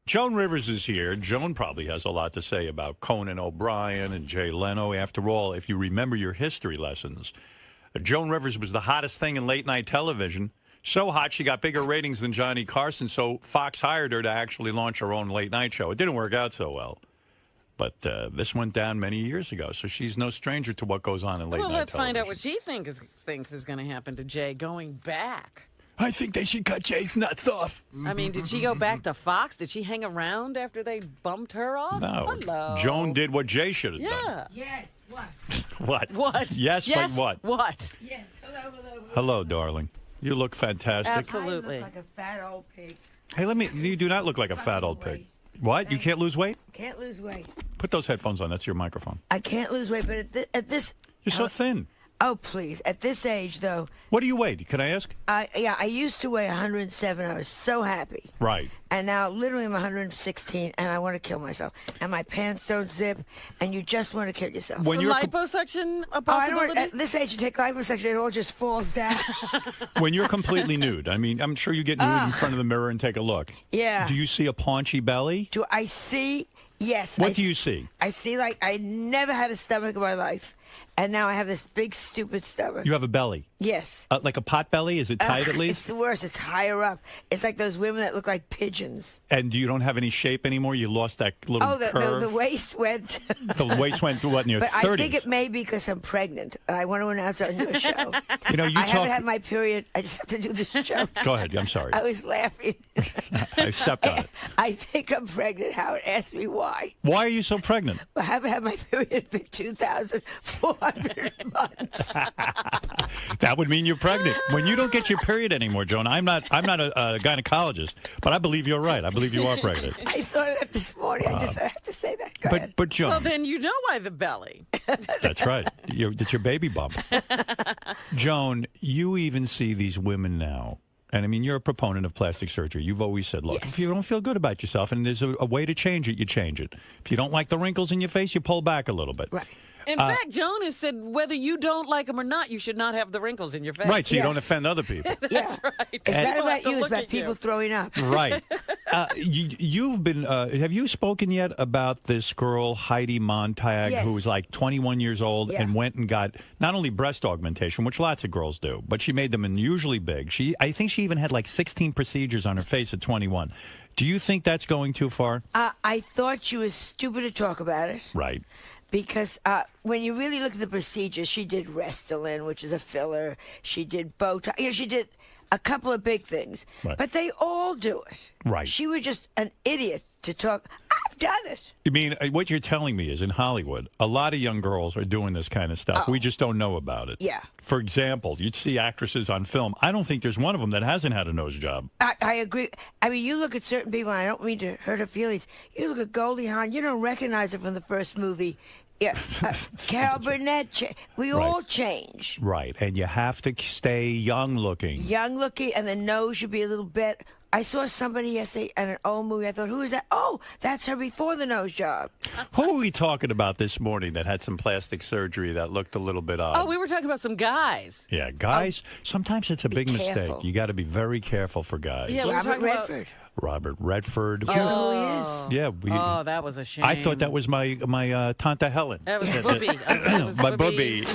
Joan Rivers is here. Joan probably has a lot to say about Conan O'Brien and Jay Leno. After all, if you remember your history lessons, Joan Rivers was the hottest thing in late-night television. So hot, she got bigger ratings than Johnny Carson, so Fox hired her to actually launch her own late-night show. It didn't work out so well. But this went down many years ago, so she's no stranger to what goes on in late-night television. Well, let's find out what she thinks is going to happen to Jay going back. I think they should cut Jay's nuts off. I mean, did she go back to Fox? Did she hang around after they bumped her off? No. Hello. Joan did what Jay should have done. Yes, what? What? What? Yes, but what? What? Yes, hello. Hello, darling. You look fantastic. Absolutely. I look like a fat old pig. Hey, you do not look like a fat old pig. What? You can't lose weight? Can't lose weight. Put those headphones on. That's your microphone. I can't lose weight, but at this... You're so thin. Oh, please. At this age, though... What do you weigh? Can I ask? I used to weigh 107. I was so happy. Right. And now, literally, I'm 116, and I want to kill myself. And my pants don't zip, and you just want to kill yourself. When you're liposuction a possibility? At this age, you take liposuction, it all just falls down. When you're completely nude, I mean, I'm sure you get nude in front of the mirror and take a look. Yeah. Do you see a paunchy belly? Do I see? Yes. What do you see? I see, like, I never had a stomach in my life. And now I have this big, stupid stomach. You have a belly? Yes. Like a pot belly? Is it tight at least? It's worse. It's higher up. It's like those women that look like pigeons. And you don't have any shape anymore? You lost that little curve? The waist went... The waist went to what, in your 30s? But I think it may be because I'm pregnant. I want to announce on your show. I haven't had my period. I just have to do this show. Go ahead. I'm sorry. I was laughing. I stepped on it. I think I'm pregnant. Howard asked me why. Why are you so pregnant? I haven't had my period for 2,400 months. That would mean you're pregnant. When you don't get your period anymore, Joan, I'm not a gynecologist, but I believe you're right. I believe you are pregnant. I thought of that this morning. I have to say that. Go ahead. But Joan. Well, then you know why the belly. That's right. It's your baby bump. Joan, you even see these women now. And I mean, you're a proponent of plastic surgery. You've always said, look, if you don't feel good about yourself and there's a way to change it, you change it. If you don't like the wrinkles in your face, you pull back a little bit. Right. In fact, Joan has said whether you don't like them or not, you should not have the wrinkles in your face. Right, so you don't offend other people. That's right. It's not about you. It's about people throwing up. Right. You've been. Have you spoken yet about this girl Heidi Montag, who was like 21 years old and went and got not only breast augmentation, which lots of girls do, but she made them unusually big. I think she even had like 16 procedures on her face at 21. Do you think that's going too far? I thought she was stupid to talk about it. Right. Because when you really look at the procedures, she did Restylane, which is a filler. She did Botox. She did a couple of big things. Right. But they all do it. Right. She was just an idiot to talk. I've done it. You mean, what you're telling me is in Hollywood, a lot of young girls are doing this kind of stuff. We just don't know about it. Yeah. For example, you'd see actresses on film. I don't think there's one of them that hasn't had a nose job. I agree. I mean, you look at certain people, and I don't mean to hurt her feelings. You look at Goldie Hawn, you don't recognize her from the first movie. Yeah, Carol Burnett. We all change. Right, and you have to stay young-looking. Young-looking, and the nose should be a little bit. I saw somebody yesterday in an old movie. I thought, who is that? Oh, that's her before the nose job. Who are we talking about this morning that had some plastic surgery that looked a little bit odd? Oh, we were talking about some guys. Yeah, guys. Sometimes it's a big mistake. You got to be very careful for guys. Yeah, Robert Redford. Robert Redford. You know who he is? Yeah. That was a shame. I thought that was my Tanta Helen. That was Booby. My Booby.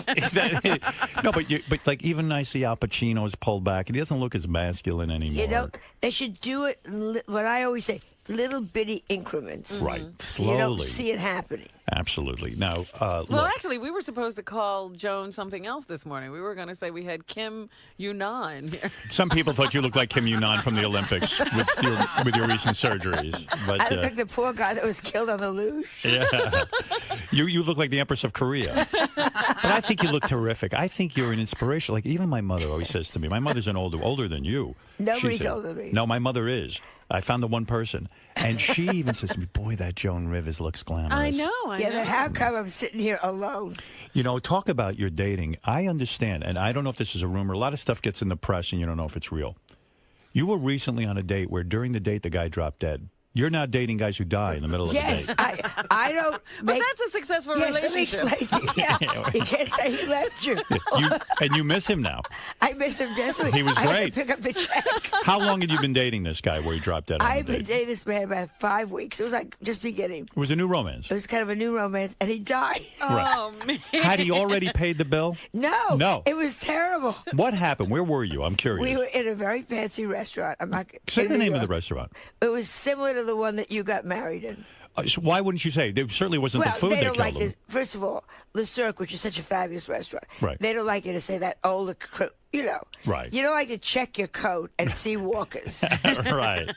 No, but like even I see Al Pacino's pulled back. He doesn't look as masculine anymore. You know, they should do it. What I always say, little bitty increments. Right. So Slowly. you don't see it happening. Absolutely. Now, well, look. actually, we were supposed to call Joan something else this morning. We were going to say we had Kim Yunnan here. Some people thought you looked like Kim Yunnan from the Olympics with your recent surgeries. But, I look like the poor guy that was killed on the luge. Yeah. You look like the Empress of Korea. But I think you look terrific. I think you're an inspiration. Like even my mother always says to me, my mother's older than you. Nobody's older than me. No, my mother is. I found the one person. And she even says to me, boy, that Joan Rivers looks glamorous. I know. Then how come I'm sitting here alone? You know, talk about your dating. I understand, and I don't know if this is a rumor. A lot of stuff gets in the press, and you don't know if it's real. You were recently on a date where during the date the guy dropped dead. You're now dating guys who die in the middle of Yes, the date. I don't. But Make, that's a successful yes, let me relationship. explain to you. Yeah, you can't say he left you. And you miss him now. I miss him desperately. He was I had great. to pick up the check. How long had you been dating this guy where he dropped dead on I've the been date? dating this man about 5 weeks. It was like just beginning. It was a new romance. It was kind of a new romance, and he died. Oh, man. Had he already paid the bill? No, No. it was terrible. What happened? Where were you? I'm curious. We were in a very fancy restaurant. I'm not. Say in the New name of the York. restaurant. It was similar to the one that you got married in. So why wouldn't you say? It certainly wasn't Well, the food they that don't killed like him. this. First of all, Le Cirque, which is such a fabulous restaurant, Right. they don't like you to say that older, you know. Right. You don't like to check your coat and see walkers. Right.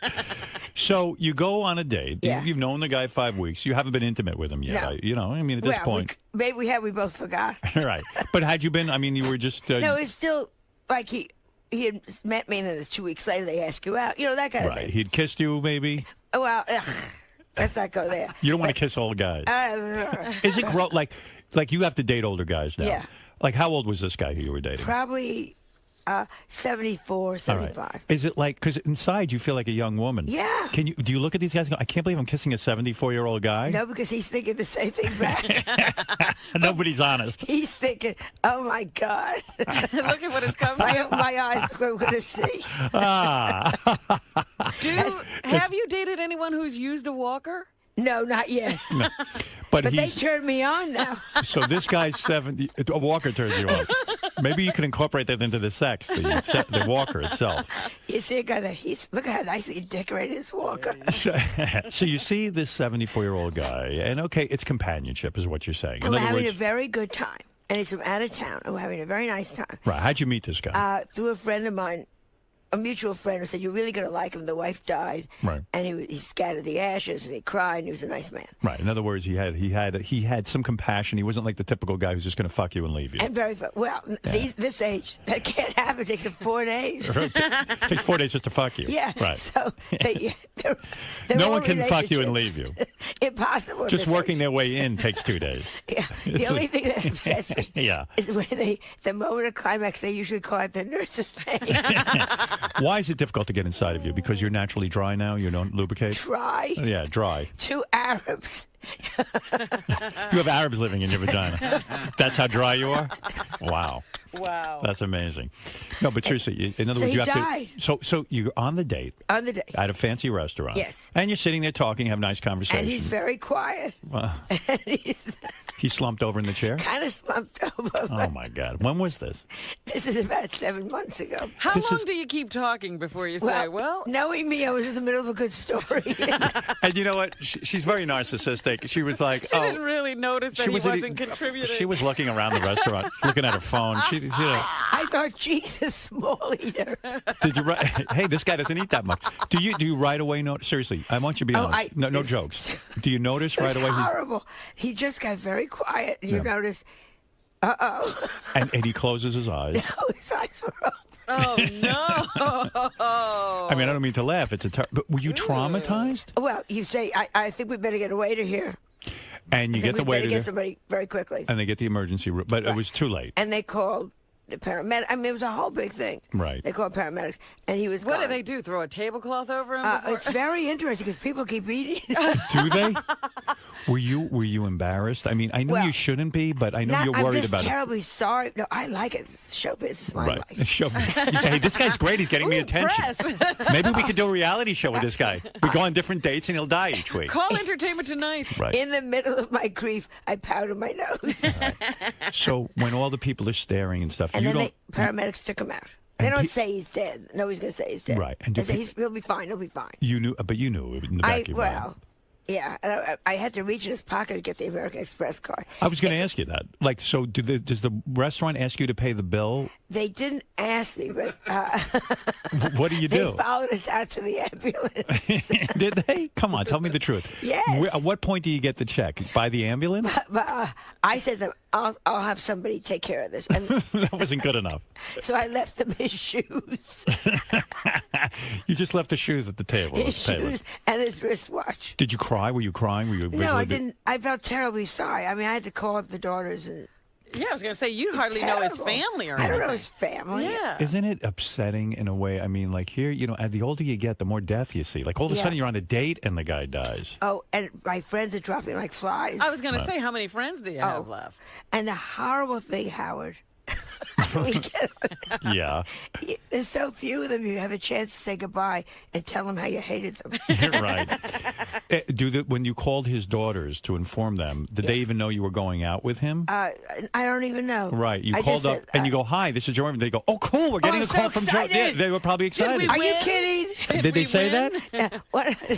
So you go on a date. Yeah. You've known the guy 5 weeks. You haven't been intimate with him yet. No. I mean, at this well, point. maybe we have. We both forgot. Right. But had you been, I mean, you were just. No, it's still like he had met me, and then 2 weeks later they ask you out. You know, that kind of Right. thing. He'd kissed you, maybe. Well, let's not go there. You don't want to kiss all guys. Uh, Is it like you have to date older guys now? Yeah. Like, how old was this guy who you were dating? probably 74, All right. 75. Is it like, because inside you feel like a young woman? Yeah. Do you look at these guys and go, I can't believe I'm kissing a 74-year-old guy? No, because he's thinking the same thing back. Nobody's honest. He's thinking, oh my God, Look at what it's coming to. my eyes are going to see. Ah. Have you dated anyone who's used a walker? No, not yet. But But they he's, turned me on now. so this guy's 70, a walker turns you on. Maybe you can incorporate that into the sex, the walker itself. You see, look at how nicely he decorated his walker. So you see this 74-year-old guy, and okay, it's companionship is what you're saying. In We're other having words, a very good time. And he's from out of town. And we're having a very nice time. right, how'd you meet this guy? Through a friend of mine, a mutual friend who said, you're really going to like him. The wife died. Right. And he scattered the ashes, and he cried, and he was a nice man. Right. In other words, he had some compassion. He wasn't like the typical guy who's just going to fuck you and leave you. And very fun. Well, this age, that can't happen. It takes him 4 days. It takes 4 days just to fuck you. Yeah. Right. So they're No all one can fuck you and leave relationships. you. Impossible. at Just this working age. their way in takes 2 days. Yeah. The only thing that upsets me Yeah. is when the moment of climax, they usually call it the nurse's name. Why is it difficult to get inside of you? Because you're naturally dry now? You don't lubricate? Try. Yeah, dry. 2 Arabs. You have Arabs living in your vagina. That's how dry you are? Wow. Wow. That's amazing. No, but seriously, in other So words, you he have died. to. So you're on the date On the day. at a fancy restaurant. Yes. And you're sitting there talking, have nice conversation. And he's very quiet. Wow. And he's He slumped over in the chair? kind of slumped over. Oh, my God. When was this? This is about 7 months ago. How This long is- do you keep talking before you say, well, knowing me, I was in the middle of a good story. And you know what? She's very narcissistic. She was like, she didn't really notice that he wasn't contributing? She was looking around the restaurant, looking at her phone. She, you know, I thought, Jesus, small eater. did you write? Hey, this guy doesn't eat that much. Do you right away notice? Seriously, I want you to be Oh, honest. No this- jokes. Do you notice It right was away? horrible. He just got very quiet. You Yeah. notice, And he closes his eyes. oh, his eyes were open. Oh, no. I mean, I don't mean to laugh. But were you traumatized? Well, you say, I think we better get a waiter here. And you I get think the we better waiter get there, somebody very quickly. and they get the emergency room, but it was too late. And they called the paramedic. I mean, it was a whole big thing. Right. They called paramedics, and he was What gone. do they do? Throw a tablecloth over him? before? It's very interesting because people keep eating. Do they? Were you embarrassed? I mean, I know Well, you shouldn't be, but I know you're I'm worried just about it. terribly sorry. No, I like it. It's show business. It's my Right. life. Show me. You say, hey, this guy's great. He's getting me Ooh, attention. press. Maybe we could do a reality show with this guy. We go on different dates and he'll die each week. Call Entertainment Tonight. Right. In the middle of my grief, I powder my nose. So when all the people are staring and stuff, And you then don't. the paramedics took him out. They And don't pe- say he's dead. Nobody's going to say he's dead. Right. And They do say pe- he'll be fine. He'll be fine. You knew, but you knew in the back of your mind. Well, yeah. And I had to reach in his pocket to get the American Express card. I was going to ask you that. Like, so does the restaurant ask you to pay the bill? They didn't ask me, but What do you they do? followed us out to the ambulance. Did they? Come on, tell me the truth. Yes. At what point do you get the check? By the ambulance? But I said to them, I'll have somebody take care of this. And That wasn't good enough. so I left them his shoes. You just left the shoes at the table. His Let's pay shoes and his wristwatch. Did you cry? Were you crying? Were you No, I visually- didn't. I felt terribly sorry. I mean, I had to call up the daughters and Yeah, I was going to say, you hardly know his terrible. family or I don't know anything. his family. Yeah. Isn't it upsetting in a way? I mean, like here, the older you get, the more death you see. Like all of a Yeah. sudden you're on a date and the guy dies. Oh, and my friends are dropping like flies. I was going to say, how many friends do you have Oh. left? And the horrible thing, Howard, we get, Yeah. there's so few of them you have a chance to say goodbye and tell them how you hated them. Right. When you called his daughters to inform them, did they even know you were going out with him? I don't even know. Right. You I called just up said, and you go, "Hi, this is Joe." They go, "Oh, cool. We're getting I'm a call so from Joe." Yeah, excited. they were probably excited. Are you win? kidding? Did they we say win? that? Yeah, what?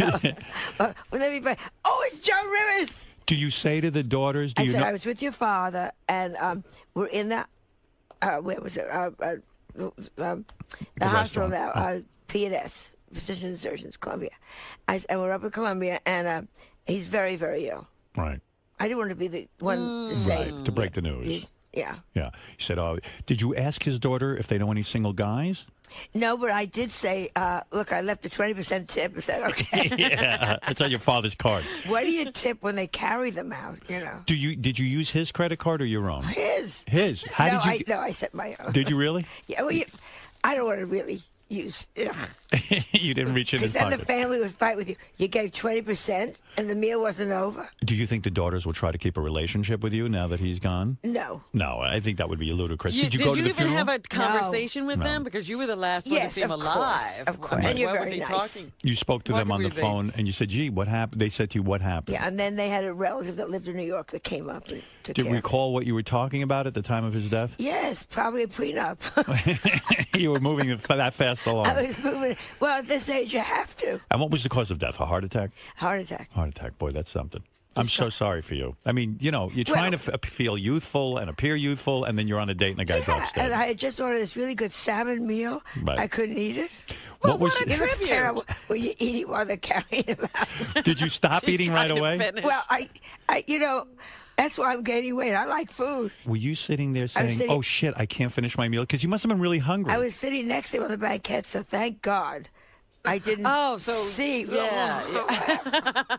No. Let me. Oh, it's Joan Rivers. Do you say to the daughters? Do I you said know? I was with your father, and we're in the where was it? The hospital restaurant. now. P&S, Physicians and Surgeons, Columbia. And we're up in Columbia, and he's very, very ill. Right. I didn't want to be the one to say. Right. To break the news. Yeah. Yeah. You said, "Oh, did you ask his daughter if they know any single guys?" No, but I did say, look, I left a 20% tip. Is that okay? Yeah. It's on your father's card. What do you tip when they carry them out? Did you use his credit card or your own? His. His. How did you? I said my own. Did you really? Yeah, well, I don't want to really use. You didn't reach in his Because then the pocket. family would fight with you. You gave 20% and the meal wasn't over? Do you think the daughters will try to keep a relationship with you now that he's gone? No. No, I think that would be ludicrous. Did you Did go to you the even funeral? have a conversation with No. them? Because you were the last one Yes, to see him of course, alive. of course. What And you're was very he nice. talking? You spoke to What them on the did we phone and you said, "Gee, what happened?" They said to you, "What happened?" Yeah, and then they had a relative that lived in New York that came up and took Do you care of it. recall what you were talking about at the time of his death? Yes, probably a prenup. You were moving that fast along. I was moving. Well, at this age, you have to. And what was the cause of death? A heart attack? Heart attack. Heart attack. Boy, that's something. I'm so sorry for you. I mean, you're trying to feel youthful and appear youthful, and then you're on a date and a guy drops dead. And I had just ordered this really good salmon meal. Right. I couldn't eat it. What was? what a It looks Tribute. terrible when you eat it while they're carrying him out. Did you stop She's eating right trying to away? finish. Well, I, that's why I'm gaining weight. I like food. Were you sitting there saying, sitting- "Oh shit, I can't finish my meal"? Because you must have been really hungry. I was sitting next to him on the banquette, so thank God I didn't Oh, so see. yeah.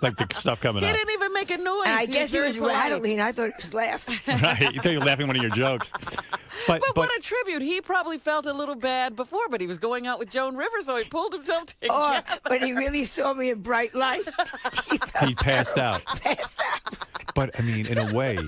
like the stuff coming He out. didn't even make a noise. And I guess he very was polite. rattling. I thought he was laughing. Right? You think you're laughing at one of your jokes. But What a tribute. He probably felt a little bad before, but he was going out with Joan Rivers, so he pulled himself Or together. when he really saw me in bright light, he passed out. passed out. But I mean, in a way,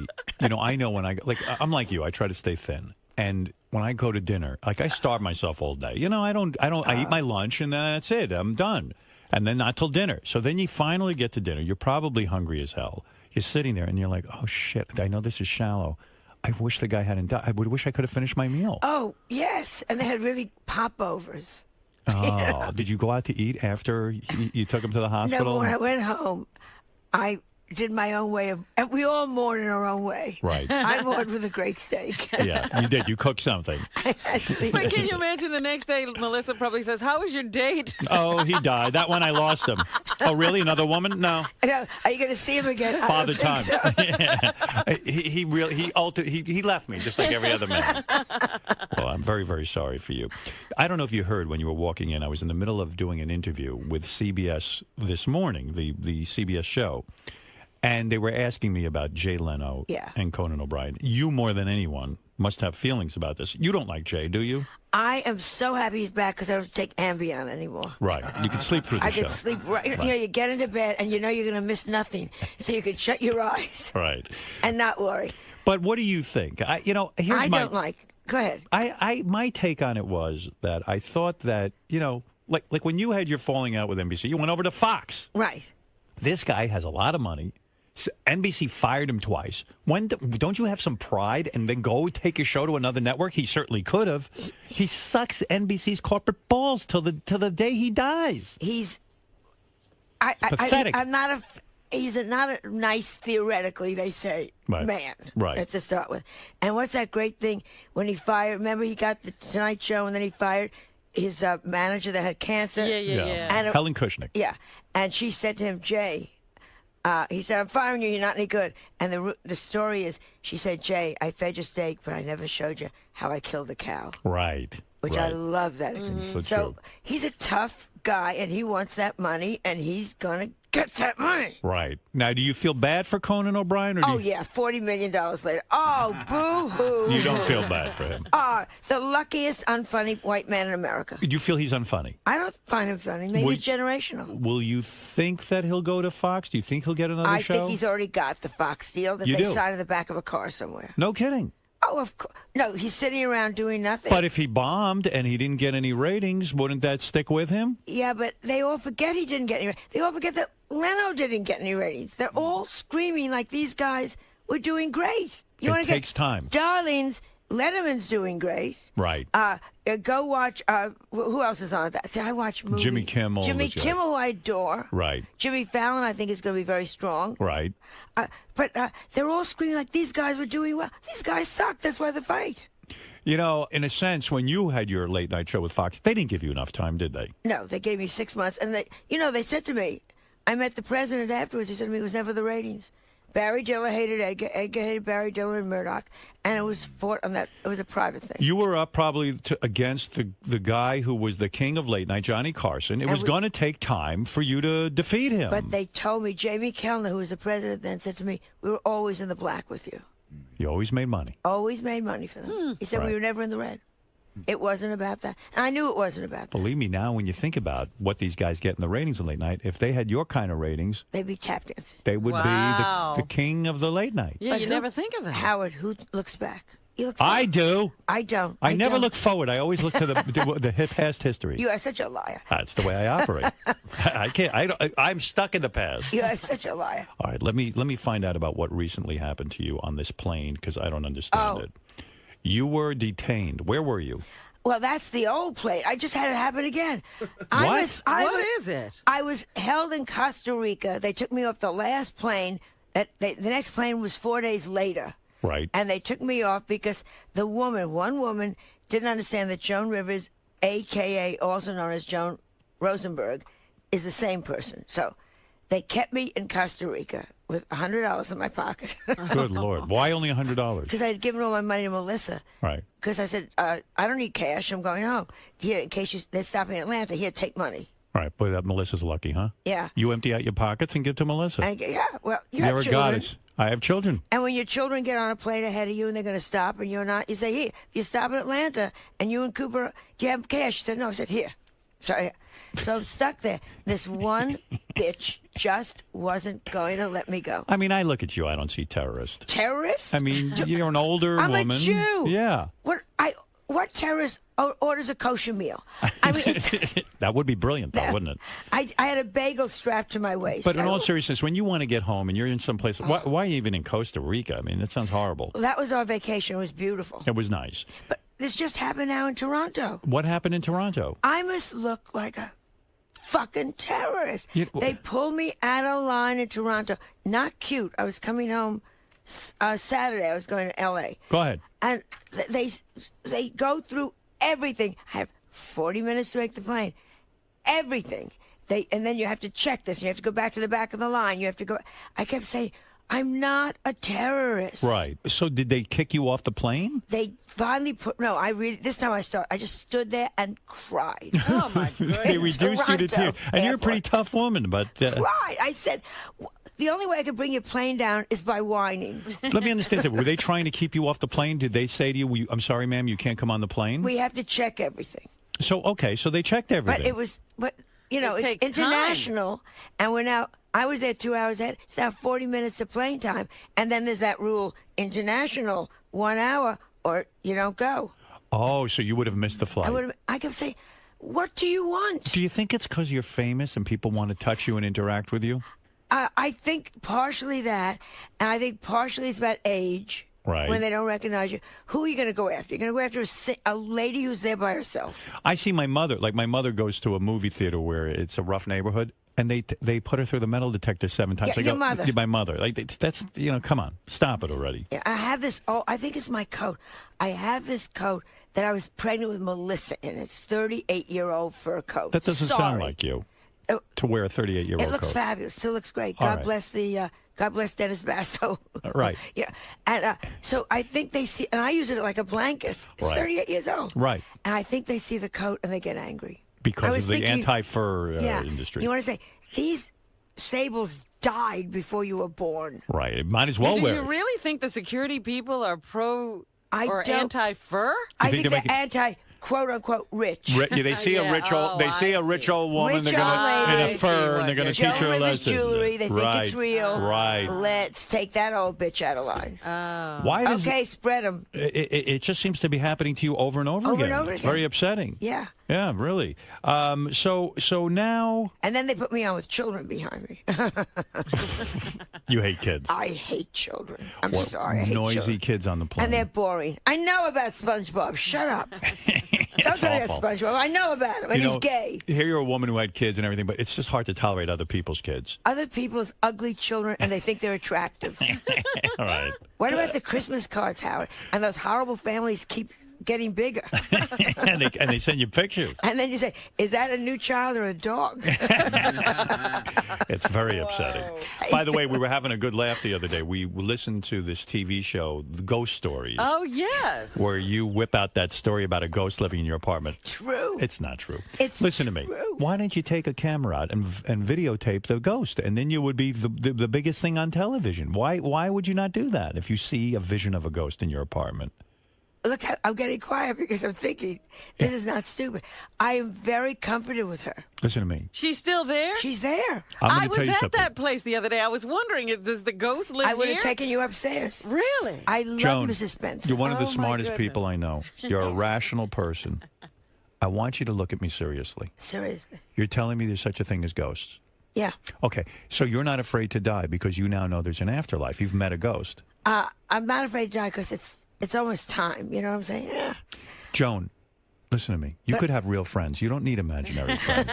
I know when I'm like you. I try to stay thin, and when I go to dinner, like I starve myself all day. I eat my lunch and then that's it. I'm done, and then not till dinner. So then you finally get to dinner. You're probably hungry as hell. You're sitting there and you're like, "Oh shit! I know this is shallow. I wish the guy hadn't died. I would wish I could have finished my meal." Oh, yes. And they had really popovers. Oh, did you go out to eat after you took him to the hospital? No, when I went home, I did my own way of, and we all mourn in our own way. Right. I mourned with a great steak. Yeah, you did. You cooked something. Actually, But can you imagine the next day, Melissa probably says, "How was your date?" Oh, he died. That one I lost him. Oh, really? Another woman? No. Are you going to see him again? I Father don't think time. so. Yeah. He left me just like every other man. Well, I'm very, very sorry for you. I don't know if you heard when you were walking in. I was in the middle of doing an interview with CBS this morning, the CBS show, and they were asking me about Jay Leno Yeah. and Conan O'Brien. You more than anyone must have feelings about this. You don't like Jay, do you? I am so happy he's back because I don't take Ambien anymore. Right. You can sleep through the I show. can sleep right. You get into bed and you're going to miss nothing, so you can shut your eyes Right. and not worry. But what do you think? Here's I my. don't like. Go ahead. My take on it was that I thought that, like when you had your falling out with NBC, you went over to Fox. Right. This guy has a lot of money. NBC fired him twice. Don't you have some pride and then go take a show to another network? He certainly could have. He sucks NBC's corporate balls till the day he dies. He's. Pathetic. I'm not a. He's not a nice, theoretically, they say, Right. man. Right. To start with. And what's that great thing when he fired? Remember, he got the Tonight Show and then he fired his manager that had cancer? Yeah. And Helen Kushnick. Yeah. And she said to him, Jay, he said, "I'm firing you. You're not any good." And the story is, she said, "Jay, I fed you steak, but I never showed you how I killed a cow." Right. which I Right. love that. So true. He's a tough guy, and he wants that money, and he's going to get that money. Right. Now, do you feel bad for Conan O'Brien? Or do Oh, you, yeah, $40 million later. Oh, boo-hoo. you don't feel bad for him? The luckiest unfunny white man in America. Do you feel he's unfunny? I don't find him funny. Maybe Would- he's generational. Will you think that he'll go to Fox? Do you think he'll get another I show? think he's already got the Fox deal that You they do? signed in the back of a car somewhere. No kidding. Oh, of course. No, he's sitting around doing nothing. But if he bombed and he didn't get any ratings, wouldn't that stick with him? Yeah, but they all forget he didn't get any. They all forget that Leno didn't get any ratings. They're all screaming like these guys were doing great. It wanna takes time. Darlings, Letterman's doing great. Right. Go watch. Who else is on that? See, I watch movies. Jimmy Kimmel Jimmy was good. Kimmel, who I adore. Right. Jimmy Fallon, I think, is going to be very strong. Right. But they're all screaming like these guys were doing well. These guys suck. That's why they fight. You know, in a sense, when you had your late night show with Fox, they didn't give you enough time, did they? No, they gave me 6 months, and they said to me, I met the president afterwards. He said to me, it was never the ratings. Barry Diller hated Edgar. Edgar hated Barry Diller and Murdoch, and it was fought on that. It was a private thing. You were up probably against the guy who was the king of late night, Johnny Carson. It was going to take time for you to defeat him. But they told me, Jamie Kellner, who was the president then, said to me, we were always in the black with you. You always made money. Always made money for them. He said Right. we were never in the red. It wasn't about that. And I knew it wasn't about that. Believe me, now when you think about what these guys get in the ratings in late night, if they had your kind of ratings, They'd be tap dancing. they would Wow. be the king of the late night. Yeah, But you who- never think of that. Howard, who looks back? You look I forward. do. I don't. I never don't. look forward. I always look to the past history. You are such a liar. That's the way I operate. I can't. I'm stuck in the past. You are such a liar. All right, let me find out about what recently happened to you on this plane because I don't understand Oh. it. You were detained. Where were you? Well, that's the old plate. I just had it happen again. What? What is it? I was held in Costa Rica. They took me off the last plane. The next plane was 4 days later. Right. And they took me off because one woman, didn't understand that Joan Rivers, a.k.a. also known as Joan Rosenberg, is the same person. So they kept me in Costa Rica with $100 in my pocket. Good Lord. Why only $100? Because I had given all my money to Melissa. Right. Because I said, I don't need cash. I'm going home. Here, in case they're stopping in Atlanta, here, take money. All right. Boy, that Melissa's lucky, huh? Yeah. You empty out your pockets and give to Melissa. Yeah, well, you You're have a children. goddess. I have children. And when your children get on a plane ahead of you and they're going to stop and you're not, you say, here, if you stop in Atlanta and you and Cooper, do you have cash? She said, no. I said, here. So I'm stuck there. This one bitch just wasn't going to let me go. I mean, I look at you. I don't see terrorists. Terrorist? I mean, you're an older I'm woman. a Jew. Yeah. What terrorist orders a kosher meal? I mean, That would be brilliant, though, wouldn't it? I had a bagel strapped to my waist. But in all seriousness, when you want to get home and you're in some place, why even in Costa Rica? I mean, that sounds horrible. That was our vacation. It was beautiful. It was nice. But this just happened now in Toronto. What happened in Toronto? I must look like a fucking terrorist. They pulled me out of line in Toronto. Not cute. I was coming home Saturday. I was going to L.A. Go ahead. And they go through everything. I have 40 minutes to make the plane. Everything. And then you have to check this. And you have to go back to the back of the line. You have to go. I kept saying, I'm not a terrorist. Right. So did they kick you off the plane? They finally this time I just stood there and cried. Oh, my goodness. They reduced you to Toronto tears. And you're a pretty airport. tough woman, but Cried. I said, the only way I could bring your plane down is by whining. let me understand that. Were they trying to keep you off the plane? Did they say to you, I'm sorry, ma'am, you can't come on the plane? We have to check everything. So they checked everything. But it's takes international, and I was there 2 hours ahead. It's now 40 minutes to plane time, and then there's that rule: international, 1 hour, or you don't go. Oh, so you would have missed the flight. I kept saying, "What do you want?" Do you think it's because you're famous and people want to touch you and interact with you? I think partially that, and I think partially it's about age. Right. When they don't recognize you, who are you going to go after? You're going to go after a lady who's there by herself. I see my mother. Like my mother goes to a movie theater where it's a rough neighborhood, and they put her through the metal detector 7 times. Yeah, I your go, mother. My mother. Like that's come on, stop it already. Yeah, I have this. Oh, I think it's my coat. I have this coat that I was pregnant with Melissa in. It's 38-year-old fur coat. That doesn't sound like you to wear a 38-year-old It looks coat. fabulous. Still looks great. All God right. bless the God bless Dennis Basso. Right. Yeah. And so I think they see, and I use it like a blanket. It's Right. 38 years old. Right. And I think they see the coat and they get angry. I Because was of the thinking- anti-fur Yeah. industry. You want to say, these sables died before you were born. Right. It might as well Do wear you it. really think the security people are pro or don't- anti-fur? I think think they're they're anti, quote unquote, rich. They see a Yeah, rich old. oh, They see a I rich see. old woman. Rich they're gonna old in lady. a fur, and they're I gonna see teach what her a Joan Rivers lesson. jewelry. They think right. it's real. Right. Let's take that old bitch out of line. Why does Okay, spread them. it just seems to be happening to you over and over Over again? and over It's again. very upsetting. Yeah. Yeah, really. So now And then they put me on with children behind me. you hate kids. I hate children. I'm What sorry. I hate noisy children. kids on the plane. And they're boring. I know about SpongeBob. Shut up. Don't tell me about awful. SpongeBob. I know about him. And he's gay. Here you're a woman who had kids and everything, but it's just hard to tolerate other people's kids. Other people's ugly children, and they think they're attractive. All right. What about the Christmas cards, Howard? And those horrible families keep getting bigger. and they send you pictures. And then you say, is that a new child or a dog? It's very upsetting. By the way, we were having a good laugh the other day. We listened to this TV show, The Ghost Stories, Oh, yes. where you whip out that story about a ghost living in your apartment. True. It's not true. It's Listen to me. true. Why don't you take a camera out and videotape the ghost, and then you would be the biggest thing on television? Why would you not do that if you see a vision of a ghost in your apartment? Look, I'm getting quiet because I'm thinking, this is not stupid. I am very comforted with her. Listen to me. She's still there? She's there. I'm I going to was tell you at something. that place the other day. I was wondering, does the ghost live I would here? have taken you upstairs. Really? I love Joan, Mrs. Spencer. you're one of the Oh, my smartest goodness. people I know. You're a rational person. I want you to look at me seriously. Seriously. You're telling me there's such a thing as ghosts. Yeah. Okay, so you're not afraid to die because you now know there's an afterlife. You've met a ghost. I'm not afraid to die because it's almost time. You know what I'm saying? Yeah. Joan, listen to me. You could have real friends. You don't need imaginary friends.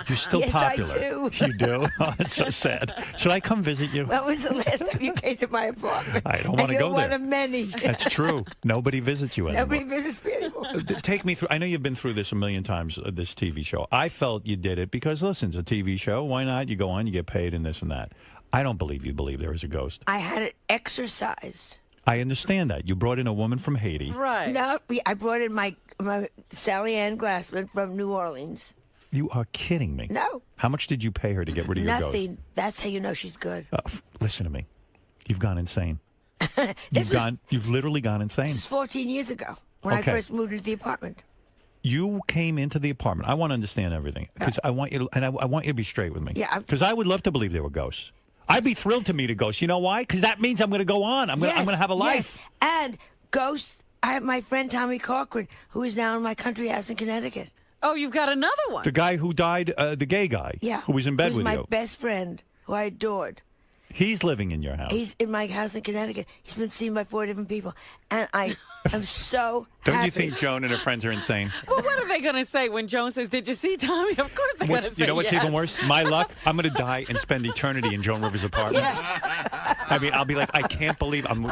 You're still Yes, I popular. do. You do? Oh, it's so sad. Should I come visit you? When was the last time you came to my apartment? I don't wanna And go you're one there. of many. That's true. Nobody visits you anymore. Nobody visits me anymore. Take me through. I know you've been through this a million times, this TV show. I felt you did it because, listen, it's a TV show. Why not? You go on, you get paid and this and that. I don't believe you believe there is a ghost. I had it exercised. I understand that. You brought in a woman from Haiti. Right. No, I brought in my Sally Ann Glassman from New Orleans. You are kidding me. No. How much did you pay her to get rid of your ghost? Nothing. That's how you know she's good. Listen to me. You've gone insane. This was You've literally gone insane. this was 14 years ago when Okay. I first moved into the apartment. You came into the apartment. I want to understand everything because I want you to, and I want you to be straight with me. Yeah, Because I would love to believe there were ghosts. I'd be thrilled to meet a ghost. You know why? Because that means I'm going to go on. I'm going to have a life. Yes. And ghosts. I have my friend Tommy Cochran, who is now in my country house in Connecticut. Oh, you've got another one. The guy who died, the gay guy, Yeah. who was in bed Who's with my you. best friend, who I adored. He's living in your house. He's in my house in Connecticut. He's been seen by 4 different people. And I am so Don't happy. you think Joan and her friends are insane? Well, what are they going to say when Joan says, "Did you see Tommy?" Of course they're going to say You know what's yes. even worse? My luck, I'm going to die and spend eternity in Joan Rivers' apartment. I mean, I'll be like, I can't believe I'm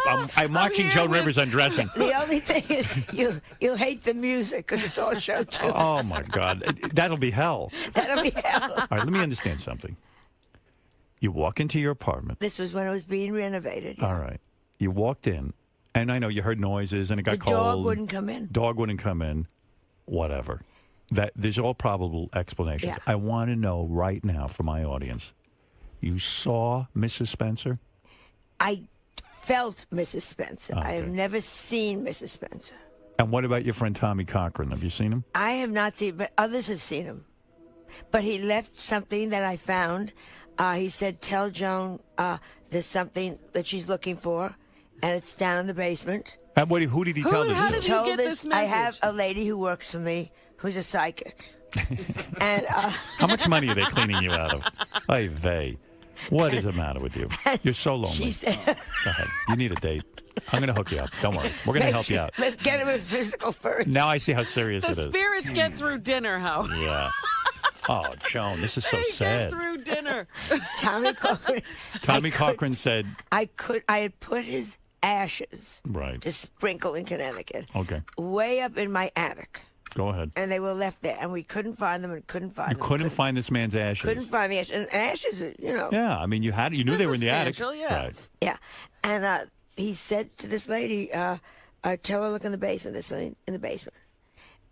watching here Joan with- Rivers undressing. The only thing is, you'll hate the music because it's all show tune. Oh, my God. That'll be hell. That'll be hell. All right, let me understand something. You walk into your apartment. This was when it was being renovated. All right. You walked in, and I know you heard noises, and it got The cold. dog wouldn't come in. Dog wouldn't come in. Whatever. There's all probable explanations. Yeah. I want to know right now for my audience. You saw Mrs. Spencer? I felt Mrs. Spencer. I have Okay. never seen Mrs. Spencer. And what about your friend Tommy Cochran? Have you seen him? I have not seen, but others have seen him. But he left something that I found. He said, "Tell Joan there's something that she's looking for, and it's down in the basement." And who did he tell this how to? did he Told get this, this I have message? a lady who works for me who's a psychic. And How much money are they cleaning you out of? Ay vey. What is the matter with you? You're so lonely. she said, Go ahead. You need a date. I'm going to hook you up. Don't worry. We're going to help you out. Let's get him in physical first. Now I see how serious it The is. spirits get through dinner, Howard. Yeah. Oh, Joan, this is so They sad. get through dinner. Tommy Cochran. Tommy Cochran said, I had put his ashes right. to sprinkle in Connecticut, Okay. way up in my attic. Go ahead. And they were left there, and we couldn't find them and couldn't find You them. couldn't find this man's ashes. Couldn't find the ashes. And ashes, Yeah, I mean, you knew they were in the attic. Yeah. Right. Yeah. And he said to this lady, tell her look in the basement. There's something in the basement.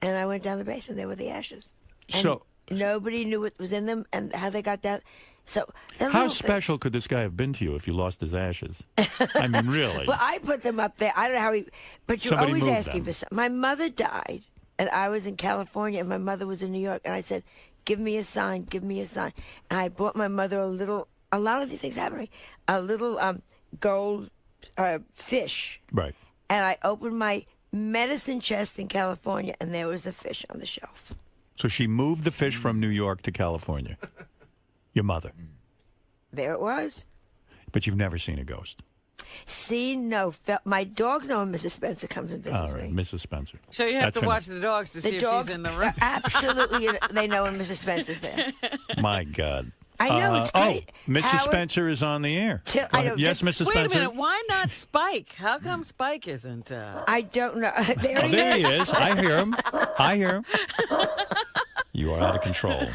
And I went down the basement. There were the ashes. And So nobody knew what was in them and how they got down. So how special could this guy have been to you if you lost his ashes? I mean, really. Well, I put them up there. I don't know how he. But you're Somebody always moved asking them. for something. My mother died, and I was in California, and my mother was in New York, and I said, "Give me a sign. Give me a sign." And I bought my mother a little. A lot of these things happen to me. A little gold fish. Right. And I opened my medicine chest in California, and there was the fish on the shelf. So she moved the fish from New York to California. Your mother. There it was. But you've never seen a ghost. See, no. My dogs know when Mrs. Spencer comes and visits All right, me. Mrs. Spencer. So you have That's to her watch the dogs to see The if dogs she's in the room. absolutely, they know when Mrs. Spencer's there. My God. I know, it's great. Oh, Mrs. Howard- Spencer is on the air. Till- Go I ahead. know, Yes, Mrs. Wait Spencer. a minute. Why not Spike? How come Spike isn't? I don't know. There Oh, he there he is. is. I hear him. I hear him. You are out of control.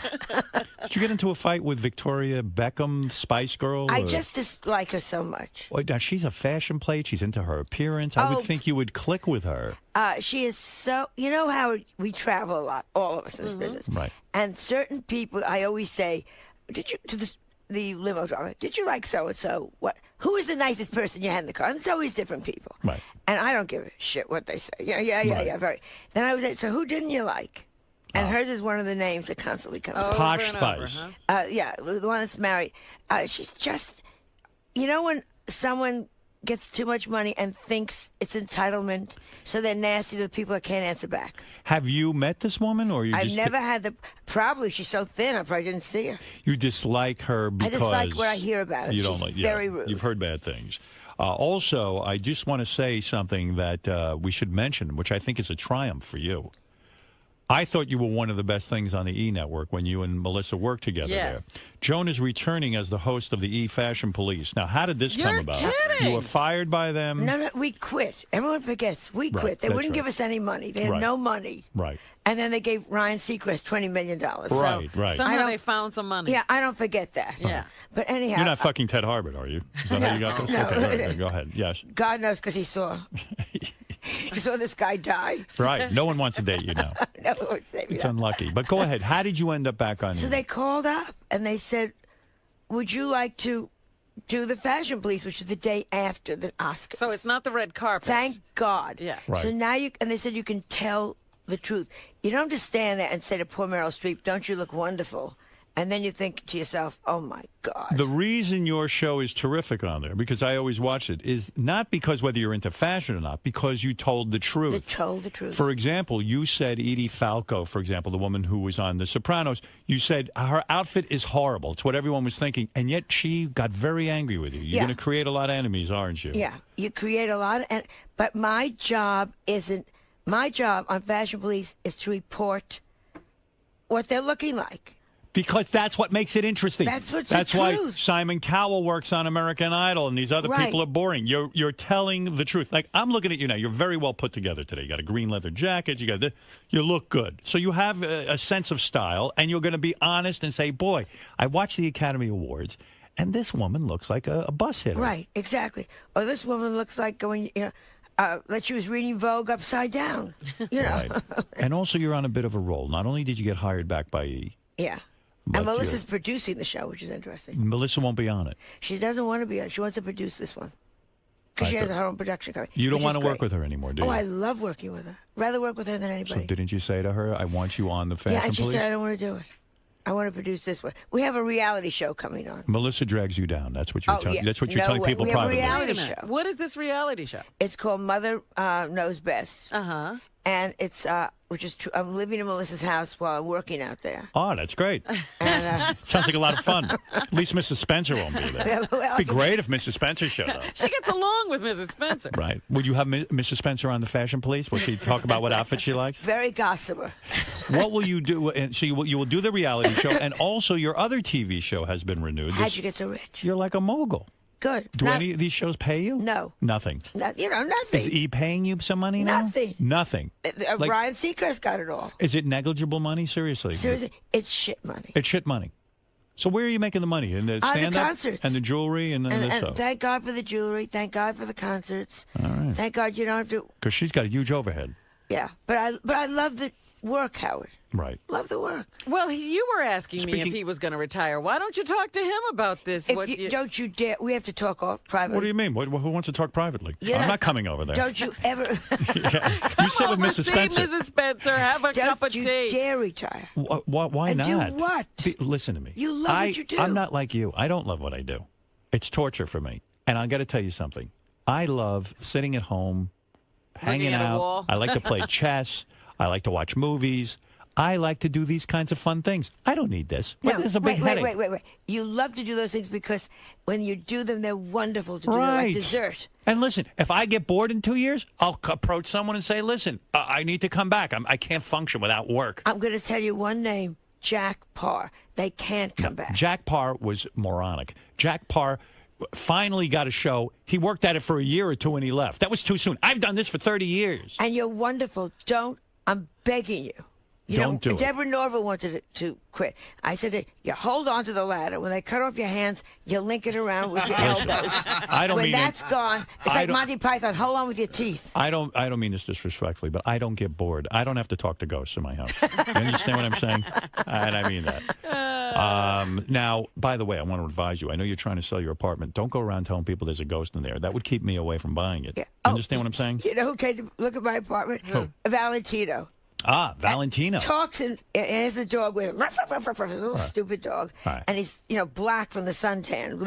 Did you get into a fight with Victoria Beckham, Spice Girl? I or- just dislike her so much. Well, now, she's a fashion plate. She's into her appearance. I Oh. would think you would click with her. She is so. You know how we travel a lot, all of us in this business. Right. And certain people, I always say, "Did you to the limo driver? Did you like so and so? What? Who is the nicest person you had in the car?" And it's always different people. Right. And I don't give a shit what they say. Yeah, Right. yeah. Very. Then I was like, "So who didn't you like?" And hers is one of the names that constantly comes up. Posh Over and over, Spice. huh? Yeah, the one that's married. She's just, when someone gets too much money and thinks it's entitlement, so they're nasty to the people that can't answer back. Have you met this woman, or you I've just never had the. Probably she's so thin, I probably didn't see her. you dislike her because I dislike what I hear about her. You don't She's like. very rude. You've heard bad things. Also, I just want to say something that we should mention, which I think is a triumph for you. I thought you were one of the best things on the E! Network when you and Melissa worked together Yes. there. Joan is returning as the host of the E! Fashion Police. Now, how did this come You're about? kidding. You were fired by them? No, we quit. Everyone forgets. We Right, quit. They that's wouldn't right. give us any money. They had Right. no money. Right. And then they gave Ryan Seacrest $20 million. Right, so, right. I Somehow don't- they found some money. Yeah, I don't forget that. Yeah. But anyhow, You're not fucking Ted Harbert, are you? Is that how you got this? No. Okay, right, go ahead. Yes. God knows because he saw. He saw this guy die. Right. No one wants to date you now. No, it would save me It's that. unlucky. But go ahead. How did you end up back on So here? they called up and they said, "Would you like to do the Fashion Police, which is the day after the Oscars?" So it's not the red carpet. Thank God. Yeah. Right. So now and they said you can tell the truth. You don't just stand there and say to poor Meryl Streep, "Don't you look wonderful?" And then you think to yourself, "Oh my God." The reason your show is terrific on there, because I always watch it, is not because whether you're into fashion or not, because you told the truth. They told the truth. For example, you said Edie Falco, for example, the woman who was on The Sopranos, you said her outfit is horrible. It's what everyone was thinking. And yet she got very angry with you. You're Yeah. going to create a lot of enemies, aren't you? Yeah, you create a lot, but my job isn't. My job on Fashion Police is to report what they're looking like. Because that's what makes it interesting. That's what's That's the why truth. Simon Cowell works on American Idol, and these other Right. people are boring. You're telling the truth. Like, I'm looking at you now. You're very well put together today. You got a green leather jacket. You look good. So you have a sense of style, and you're going to be honest and say, "Boy, I watched the Academy Awards, and this woman looks like a bus hitter." Right, exactly. Or this woman looks like going, like she was reading Vogue upside down. Right. And also, you're on a bit of a roll. Not only did you get hired back by E! Yeah. But And Melissa's producing the show, which is interesting. Melissa won't be on it. She doesn't want to be on it. She wants to produce this one. Because she I has thought- her own production company. You don't which want is to work great. with her anymore, do you? Oh, I love working with her. Rather work with her than So anybody. didn't you say to her, "I want you on the Fashion Yeah, and she Police"? said, "I don't want to do it. I want to produce this one." We have a reality show coming on. Melissa drags you down. That's what you're Oh, telling. yeah. That's what you're No telling way. people We have a privately. reality Wait a minute. show. What is this reality show? It's called Mother Knows Best. Uh-huh. And it's, which is true. I'm living in Melissa's house while I'm working out there. Oh, that's great. And, Sounds like a lot of fun. At least Mrs. Spencer won't be there. who It'd else? be great if Mrs. Spencer showed up. She gets along with Mrs. Spencer. Right. Would you have Mrs. Spencer on the Fashion Police? Will she talk about what outfit she likes? Very gossamer. What will you do? And so you will do the reality show, and also your other TV show has been renewed. How'd you get so rich? You're like a mogul. Good. Do any of these shows pay you? No. Nothing. Nothing. Is E paying you some money now? Nothing. Nothing. Like, Ryan Seacrest got it all. is it negligible money? Seriously? Seriously, it's shit money. It's shit money. So where are you making the money? In the stand-up? The concerts. And the jewelry and this And stuff? thank God for the jewelry. Thank God for the concerts. All right. Thank God you don't have to. Because she's got a huge overhead. Yeah, but I love the work, Howard. Right. Love the work. Well, you were asking me if he was going to retire. Why don't you talk to him about this? Don't you dare. We have to talk off privately. What do you mean? Who wants to talk privately? I'm not coming over there. Don't you ever. Yeah. You sit with Mrs. Spencer. Mrs. Spencer, have a cup of tea. Don't you dare retire. Why and not? Do what? Listen to me. You love what you do. I'm not like you. I don't love what I do. It's torture for me. And I got to tell you something. I love sitting at home, hanging at a out. wall. I like to play chess. I like to watch movies. I like to do these kinds of fun things. I don't need this. No, This is a big headache. Wait. You love to do those things because when you do them, they're wonderful to do. They're Right. like dessert. And listen, if I get bored in 2 years, I'll approach someone and say, listen, I need to come back. I can't function without work. I'm going to tell you one name, Jack Parr. They can't come back. Jack Parr was moronic. Jack Parr finally got a show. He worked at it for a year or two and he left. That was too soon. I've done this for 30 years. And you're wonderful. I'm begging you. Don't do it. Deborah Norville wanted to quit. I said, you hold on to the ladder. When they cut off your hands, you link it around with your elbows. I don't when mean that's gone, it's like Monty Python. Hold on with your teeth. I don't mean this disrespectfully, but I don't get bored. I don't have to talk to ghosts in my house. You understand what I'm saying? And I mean that. Now, by the way, I want to advise you. I know you're trying to sell your apartment. Don't go around telling people there's a ghost in there. That would keep me away from buying it. Yeah. You understand what I'm saying? You know who came to look at my apartment? Valentino. Valentino. Talks and has the dog with him. A little stupid dog. Right. And he's, black from the suntan.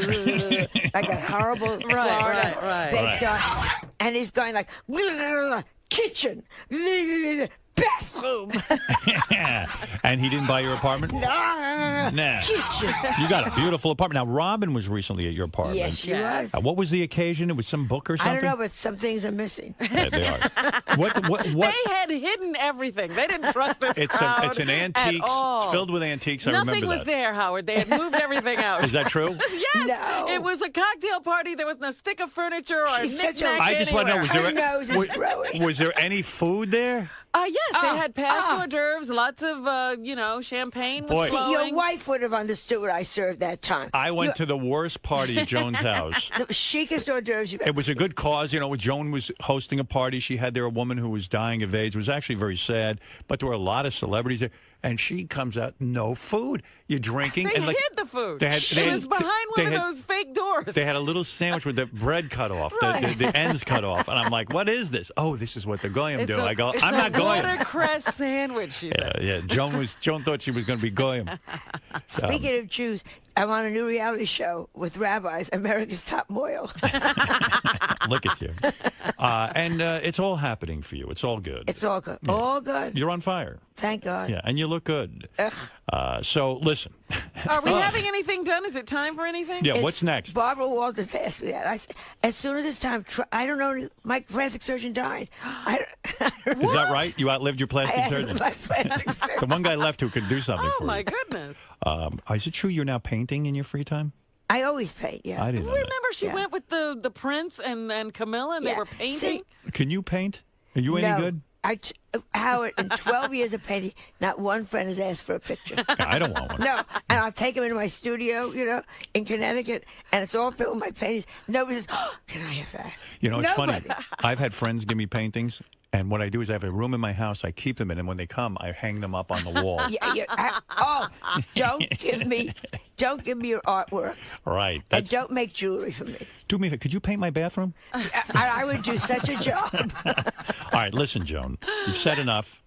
Like a horrible Florida right. dog. And he's going like, kitchen, bathroom. And he didn't buy your apartment? Nah. Kitchen. You got a beautiful apartment. Now, Robin was recently at your apartment. Yes, she was. What was the occasion? It was some book or something? I don't know, but some things are missing. Yeah, they are. What? They had hidden everything. They didn't trust this crowd It's an antiques. at all. It's filled with antiques. I remember that. Nothing was there, Howard. They had moved everything out. Is that true? Yes. No. It was a cocktail party. There wasn't a stick of furniture or She's a such a- knick-knack I just want to know, anywhere. Her nose is growing. was there any food there? Yes, they had past hors d'oeuvres, lots of, champagne Boy. was See, flowing. your wife would have understood what I served that time. I went to the worst party at Joan's house. The chicest hors d'oeuvres you've ever It was a good cause. Joan was hosting a party. She had there a woman who was dying of AIDS. It was actually very sad, but there were a lot of celebrities there. And she comes out, no food. You're drinking. They and hid the food. It was behind one of those fake doors. They had a little sandwich with the bread cut off, Right. the ends cut off. And I'm like, what is this? Oh, this is what the goyim do. I go, it's I'm not a goyim. watercress sandwich, she said. Yeah. Joan thought she was going to be goyim. Speaking of Jews, I'm on a new reality show with rabbis, America's Top Moil. Look at you. And it's all happening for you. It's all good. It's all good. All good. You're on fire. Thank God. Yeah, and you look good. So, listen. Are we having anything done? Is it time for anything? Yeah, It's- what's next? Barbara Walters asked me that. I said, as soon as it's time, I don't know. My plastic surgeon died. Is that right? You outlived your I plastic asked surgeon? my plastic The surgeon. one guy left who could do something Oh, for my you. goodness. Is it true you're now painting in your free time? I always paint, yeah. I didn't know that. Remember she Yeah. went with the prince and Camilla and they Yeah. were painting? See, Can you paint? Are you any no, good? Howard, in 12 years of painting, not one friend has asked for a picture. I don't want one. No, and I'll take them into my studio, in Connecticut, and it's all filled with my paintings. Nobody says, can I have that? It's Nobody. funny. I've had friends give me paintings, and what I do is I have a room in my house. I keep them in, and when they come, I hang them up on the wall. Don't give me your artwork, Right. and don't make jewelry for me. Do me a favor. Could you paint my bathroom? I would do such a job. All right, listen, Joan. You've said enough.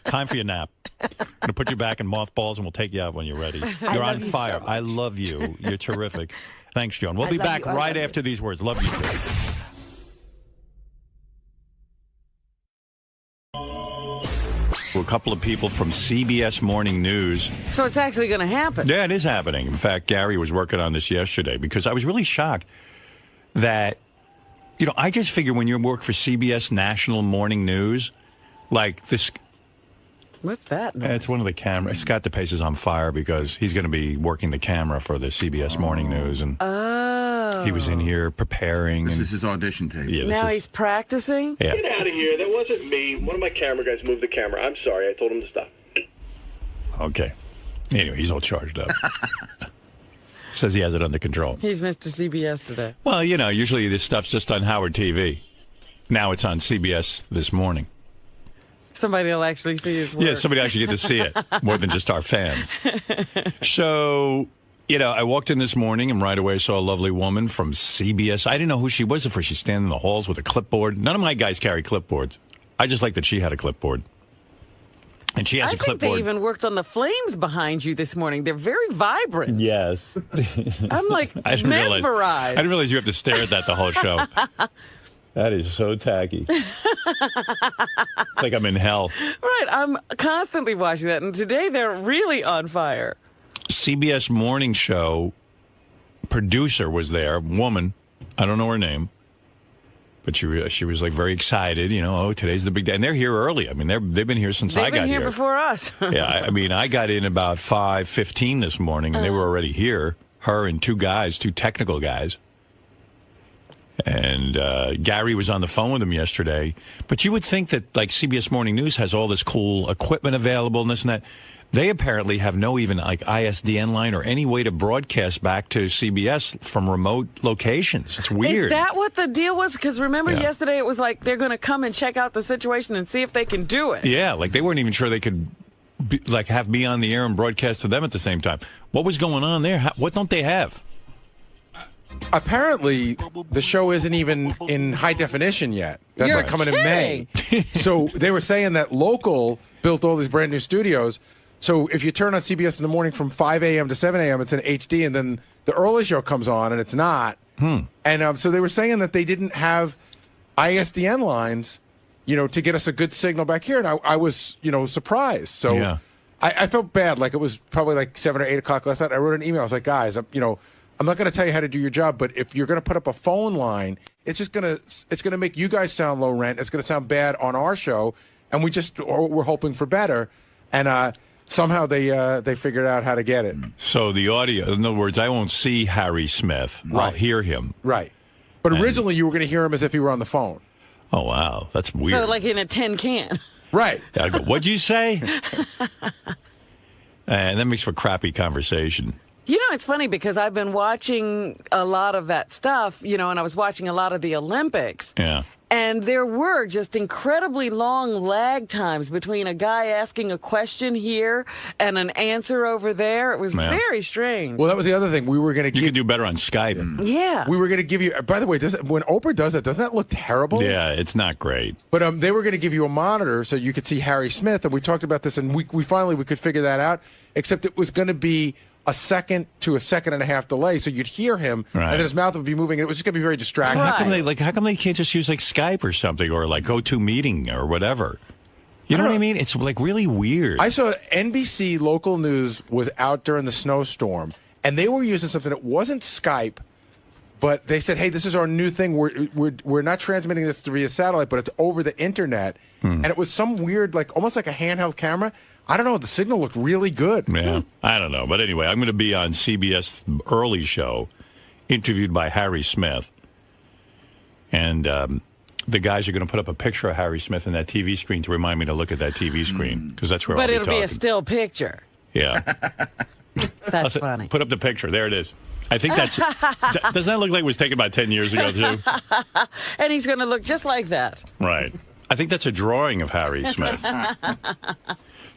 Time for your nap. I'm going to put you back in mothballs, and we'll take you out when you're ready. You're on love you fire. so much. I love you. You're terrific. Thanks, Joan. We'll I be love back you. I right love after these words. Love you, too. A couple of people from CBS Morning News. So it's actually going to happen. Yeah, it is happening. In fact, Gary was working on this yesterday because I was really shocked that, I just figure when you work for CBS National Morning News, like this. What's that? It's one of the cameras. Scott DePace is on fire because he's going to be working the camera for the CBS Morning News. And He was in here preparing. This and- is his audition tape. Yeah, this Now is- he's practicing? Yeah. Get out of here. That wasn't me. One of my camera guys moved the camera. I'm sorry. I told him to stop. Okay. Anyway, he's all charged up. Says he has it under control. He's Mr. CBS today. Well, usually this stuff's just on Howard TV. Now it's on CBS This Morning. Somebody will actually see his work. Yeah, somebody actually get to see it more than just our fans. So, I walked in this morning and right away saw a lovely woman from CBS. I didn't know who she was at first. She's standing in the halls with a clipboard. None of my guys carry clipboards. I just like that she had a clipboard. And she has I a think clipboard. they even worked on the flames behind you this morning. They're very vibrant. Yes. I'm like I didn't realize you have to stare at that the whole show. That is so tacky. It's like I'm in hell. Right. I'm constantly watching that. And today they're really on fire. CBS Morning Show producer was there, woman. I don't know her name. But she was like very excited, today's the big day. And they're here early. I mean, they've been here since I got here. They've been here before us. Yeah, I mean, I got in about 5:15 this morning, and they were already here. Her and two technical guys. And Gary was on the phone with them yesterday. But you would think that, like, CBS Morning News has all this cool equipment available and this and that. They apparently have no even, like, ISDN line or any way to broadcast back to CBS from remote locations. It's weird. Is that what the deal was? Because remember Yeah. yesterday it was like they're going to come and check out the situation and see if they can do it. Yeah, like they weren't even sure they could have me on the air and broadcast to them at the same time. What was going on there? What don't they have? Apparently, the show isn't even in high definition yet. That's You're like coming in May. So they were saying that Local built all these brand new studios. So if you turn on CBS in the morning from 5 a.m. to 7 a.m., it's in HD, and then the early show comes on, and it's not. And so they were saying that they didn't have ISDN lines, to get us a good signal back here. And I was, surprised. So Yeah. I felt bad. Like it was probably like 7 or 8 o'clock last night. I wrote an email. I was like, guys, I'm not going to tell you how to do your job, but if you're going to put up a phone line, it's going to make you guys sound low rent. It's going to sound bad on our show, and we're hoping for better. And somehow they figured out how to get it. So the audio, in other words, I won't see Harry Smith. I'll Right. hear him. Right. But originally you were going to hear him as if he were on the phone. Oh, wow. That's weird. So like in a tin can. Right. I go, what'd you say? And that makes for crappy conversation. It's funny because I've been watching a lot of that stuff, and I was watching a lot of the Olympics. Yeah. And there were just incredibly long lag times between a guy asking a question here and an answer over there. It was Yeah. very strange. Well, that was the other thing. We were going to You give could do better on Skype. Yeah. we were going to give you. By the way, when Oprah does that, doesn't that look terrible? Yeah, it's not great. But they were going to give you a monitor so you could see Harry Smith, and we talked about this, and we finally could figure that out. Except it was going to be a second to a second and a half delay, so you'd hear him, Right. and then his mouth would be moving, and it was just going to be very distracting. Right. How come they can't just use like Skype or something or like GoToMeeting or whatever? You know what I mean? It's like really weird. I saw NBC local news was out during the snowstorm, and they were using something that wasn't Skype, but they said, "Hey, this is our new thing. We're not transmitting this via satellite, but it's over the internet." And it was some weird, like almost like a handheld camera. I don't know. The signal looked really good. Yeah, I don't know. But anyway, I'm going to be on CBS Early Show, interviewed by Harry Smith. And the guys are going to put up a picture of Harry Smith in that TV screen to remind me to look at that TV screen, because that's where But I'll it'll be be a talking. still picture. Yeah. That's funny. Put up the picture. There it is. I think that's... doesn't that look like it was taken about 10 years ago, too? And he's going to look just like that. Right. I think that's a drawing of Harry Smith.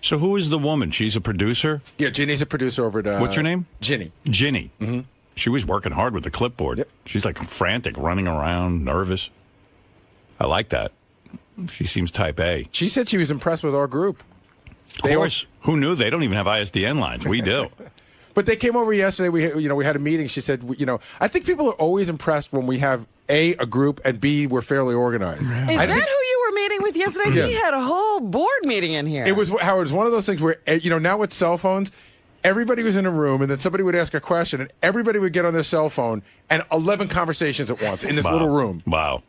So who is the woman? She's a producer? Yeah, Ginny's a producer over at... What's her name? Ginny. Ginny. Mm-hmm. She was working hard with the clipboard. Yep. She's like frantic, running around, nervous. I like that. She seems type A. She said she was impressed with our group. Of course. Who knew? They don't even have ISDN lines. We do. But they came over yesterday. We had a meeting. She said, I think people are always impressed when we have A, a group, and B, we're fairly organized. Is that who you were meeting with yesterday? Yes. We had a whole board meeting in here. It was, Howard, it's one of those things where, now with cell phones, everybody was in a room, and then somebody would ask a question, and everybody would get on their cell phone, and 11 conversations at once in this little room. Wow.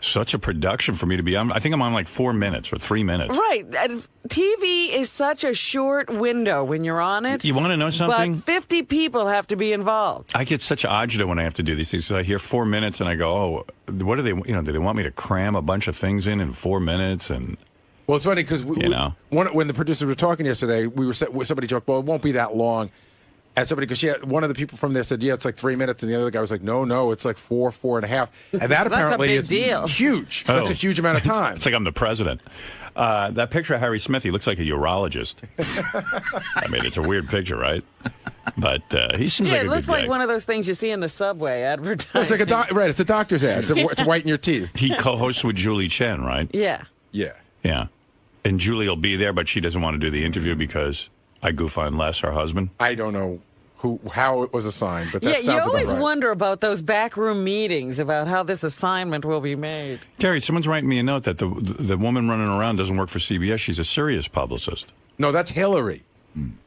Such a production for me to be on. I think I'm on like 4 minutes or 3 minutes. Right. TV is such a short window when you're on it. You want to know something? But 50 people have to be involved. I get such agita when I have to do these things. So I hear 4 minutes and I go, oh, what do they, do they want me to cram a bunch of things in 4 minutes? And Well, it's funny because when the producers were talking yesterday, somebody joked, well, it won't be that long. And somebody, because one of the people from there said, yeah, it's like 3 minutes. And the other guy was like, no, it's like 4.5. And that apparently big is deal. Huge. Oh. That's a huge amount of time. It's like I'm the president. That picture of Harry Smith, he looks like a urologist. I mean, it's a weird picture, right? But he seems like a it looks good like guy. one of those things you see in the subway advertising. It's like right. It's a doctor's ad. It's whiten your teeth. He co-hosts with Julie Chen, right? Yeah. Yeah. Yeah. And Julie will be there, but she doesn't want to do the interview because I goof on Les, her husband. I don't know how it was assigned, but that Yeah, sounds you about always right. wonder about those backroom meetings about how this assignment will be made. Terry, someone's writing me a note that the woman running around doesn't work for CBS. She's a serious publicist. No, that's Hillary.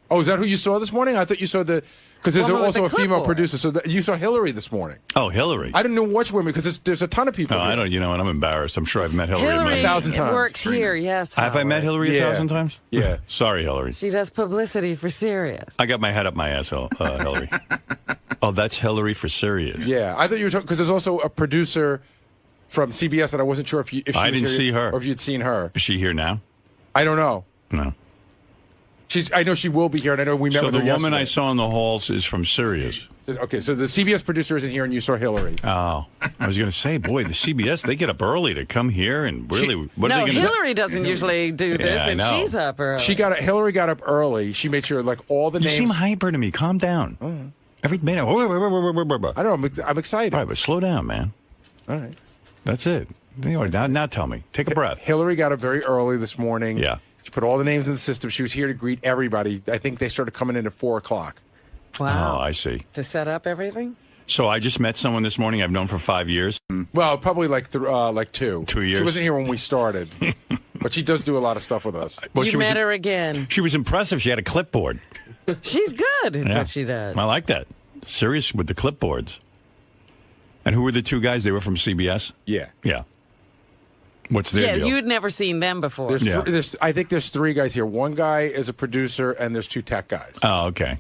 Oh, is that who you saw this morning? I thought you saw because there's Woman with also the a female clipboard. producer. So you saw Hillary this morning. Oh, Hillary. I didn't know which women because there's a ton of people. No, here. I don't. And I'm embarrassed. I'm sure I've met Hillary. Hillary 1,000 times. works here, yes. Have I met Howard. Hillary Yeah. 1,000 times? Yeah. Sorry, Hillary. She does publicity for Sirius. I got my head up my asshole, Hillary. Oh, that's Hillary for Sirius. Yeah, I thought you were talking because there's also a producer from CBS that I wasn't sure if she I was didn't here see her. or if you'd seen her. Is she here now? I don't know. No. I know she will be here, and I know we met So with the her woman I yesterday. saw in the halls is from Sirius. Okay, so the CBS producer isn't here, and you saw Hillary. Oh, I was going to say, boy, the CBS, they get up early to come here and really, what are No, they going to Hillary doesn't usually do this, Yeah, I and know. she's up early. Hillary got up early. She made sure like all the You names. seem hyper to me. Calm down. Every minute. I don't know. I'm excited. All right, but slow down, man. All right. That's it. Now tell me. Take a breath. Hillary got up very early this morning. Yeah. She put all the names in the system. She was here to greet everybody. I think they started coming in at 4:00. Wow. Oh, I see. To set up everything? So I just met someone this morning I've known for 5 years. Well, probably like 2. 2 years. She wasn't here when we started, but she does do a lot of stuff with us. Well, You met her again. She was impressive. She had a clipboard. She's good at Yeah. what she does. I like that. Serious with the clipboards. And who were the two guys? They were from CBS? Yeah. Yeah. What's their Yeah, deal? you'd never seen them before. There's, Yeah. I think there's 3 guys here. One guy is a producer, and there's 2 tech guys. Oh, okay.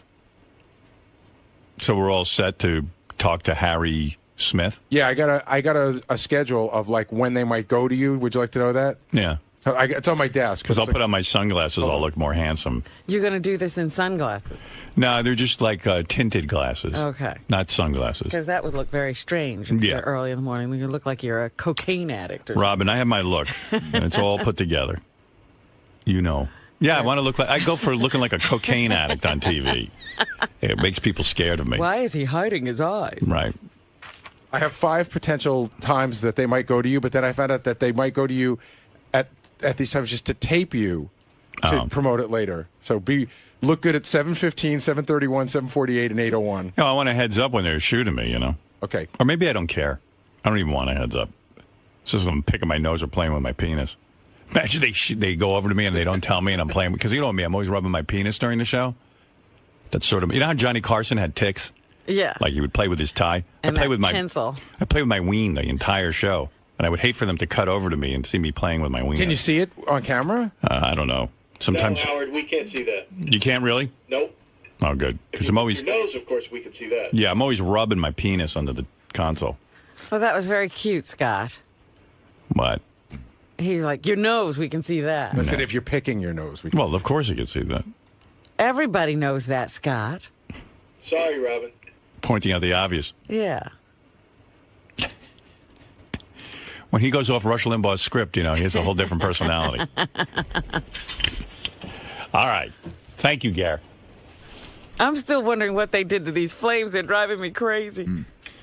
So we're all set to talk to Harry Smith? Yeah, I got a schedule of like when they might go to you. Would you like to know that? Yeah. It's on my desk. Because I'll put on my sunglasses, I'll look more handsome. You're going to do this in sunglasses No, they're just like tinted glasses. Okay. Not sunglasses. because that would look very strange if Yeah. you're early in the morning. You look like you're a cocaine addict. Or Robin, I have my look, and it's all put together. You know. Yeah, I want to look like, I go for looking like a cocaine addict on TV. It makes people scared of me. Why is he hiding his eyes? Right. I have 5 potential times that they might go to you, but then I found out that they might go to you at these times just to tape you to promote it later. So look good at 7:15, 7:31, 7:48, and 8:01. No, I want a heads up when they're shooting me, you know. Okay. Or maybe I don't care. I don't even want a heads up. It's just I'm picking my nose or playing with my penis. Imagine they go over to me and they don't tell me and I'm playing. Because you know me, I'm always rubbing my penis during the show. That's sort of, you know how Johnny Carson had tics? Yeah. Like he would play with his tie. And I play that with my pencil. I play with my ween the entire show. And I would hate for them to cut over to me and see me playing with my ween. Can you see it on camera? I don't know. Sometimes No, Howard, we can't see that. you can't really? Nope. Oh, good. If Because you I'm move always, your nose, of course, we can see that. yeah, I'm always rubbing my penis under the console. Well, that was very cute, Scott. But, He's like, your nose, we can see that. I said if you're picking your nose. well, of course you can see that. Everybody knows that, Scott. Sorry, Robin. Pointing out the obvious. Yeah. When he goes off Rush Limbaugh's script, you know, he has a whole different personality. All right. Thank you, Gare. I'm still wondering what they did to these flames. They're driving me crazy.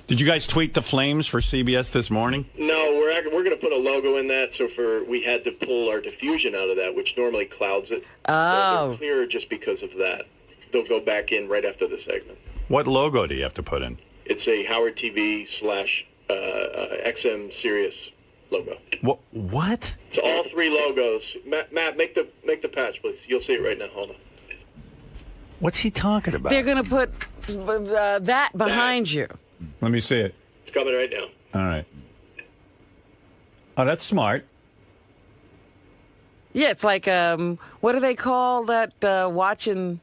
Did you guys tweet the flames for CBS this morning? No, we're going to put a logo in that. So we had to pull our diffusion out of that, which normally clouds it. Oh. So they're clearer just because of that. They'll go back in right after the segment. What logo do you have to put in? It's a Howard TV / XM Sirius logo. What? It's all 3 logos. Matt, make the patch, please. You'll see it right now. Hold on. What's he talking about? They're going to put that behind you. Let me see it. It's coming right now. All right. Oh, that's smart. Yeah, it's like, what do they call that watching?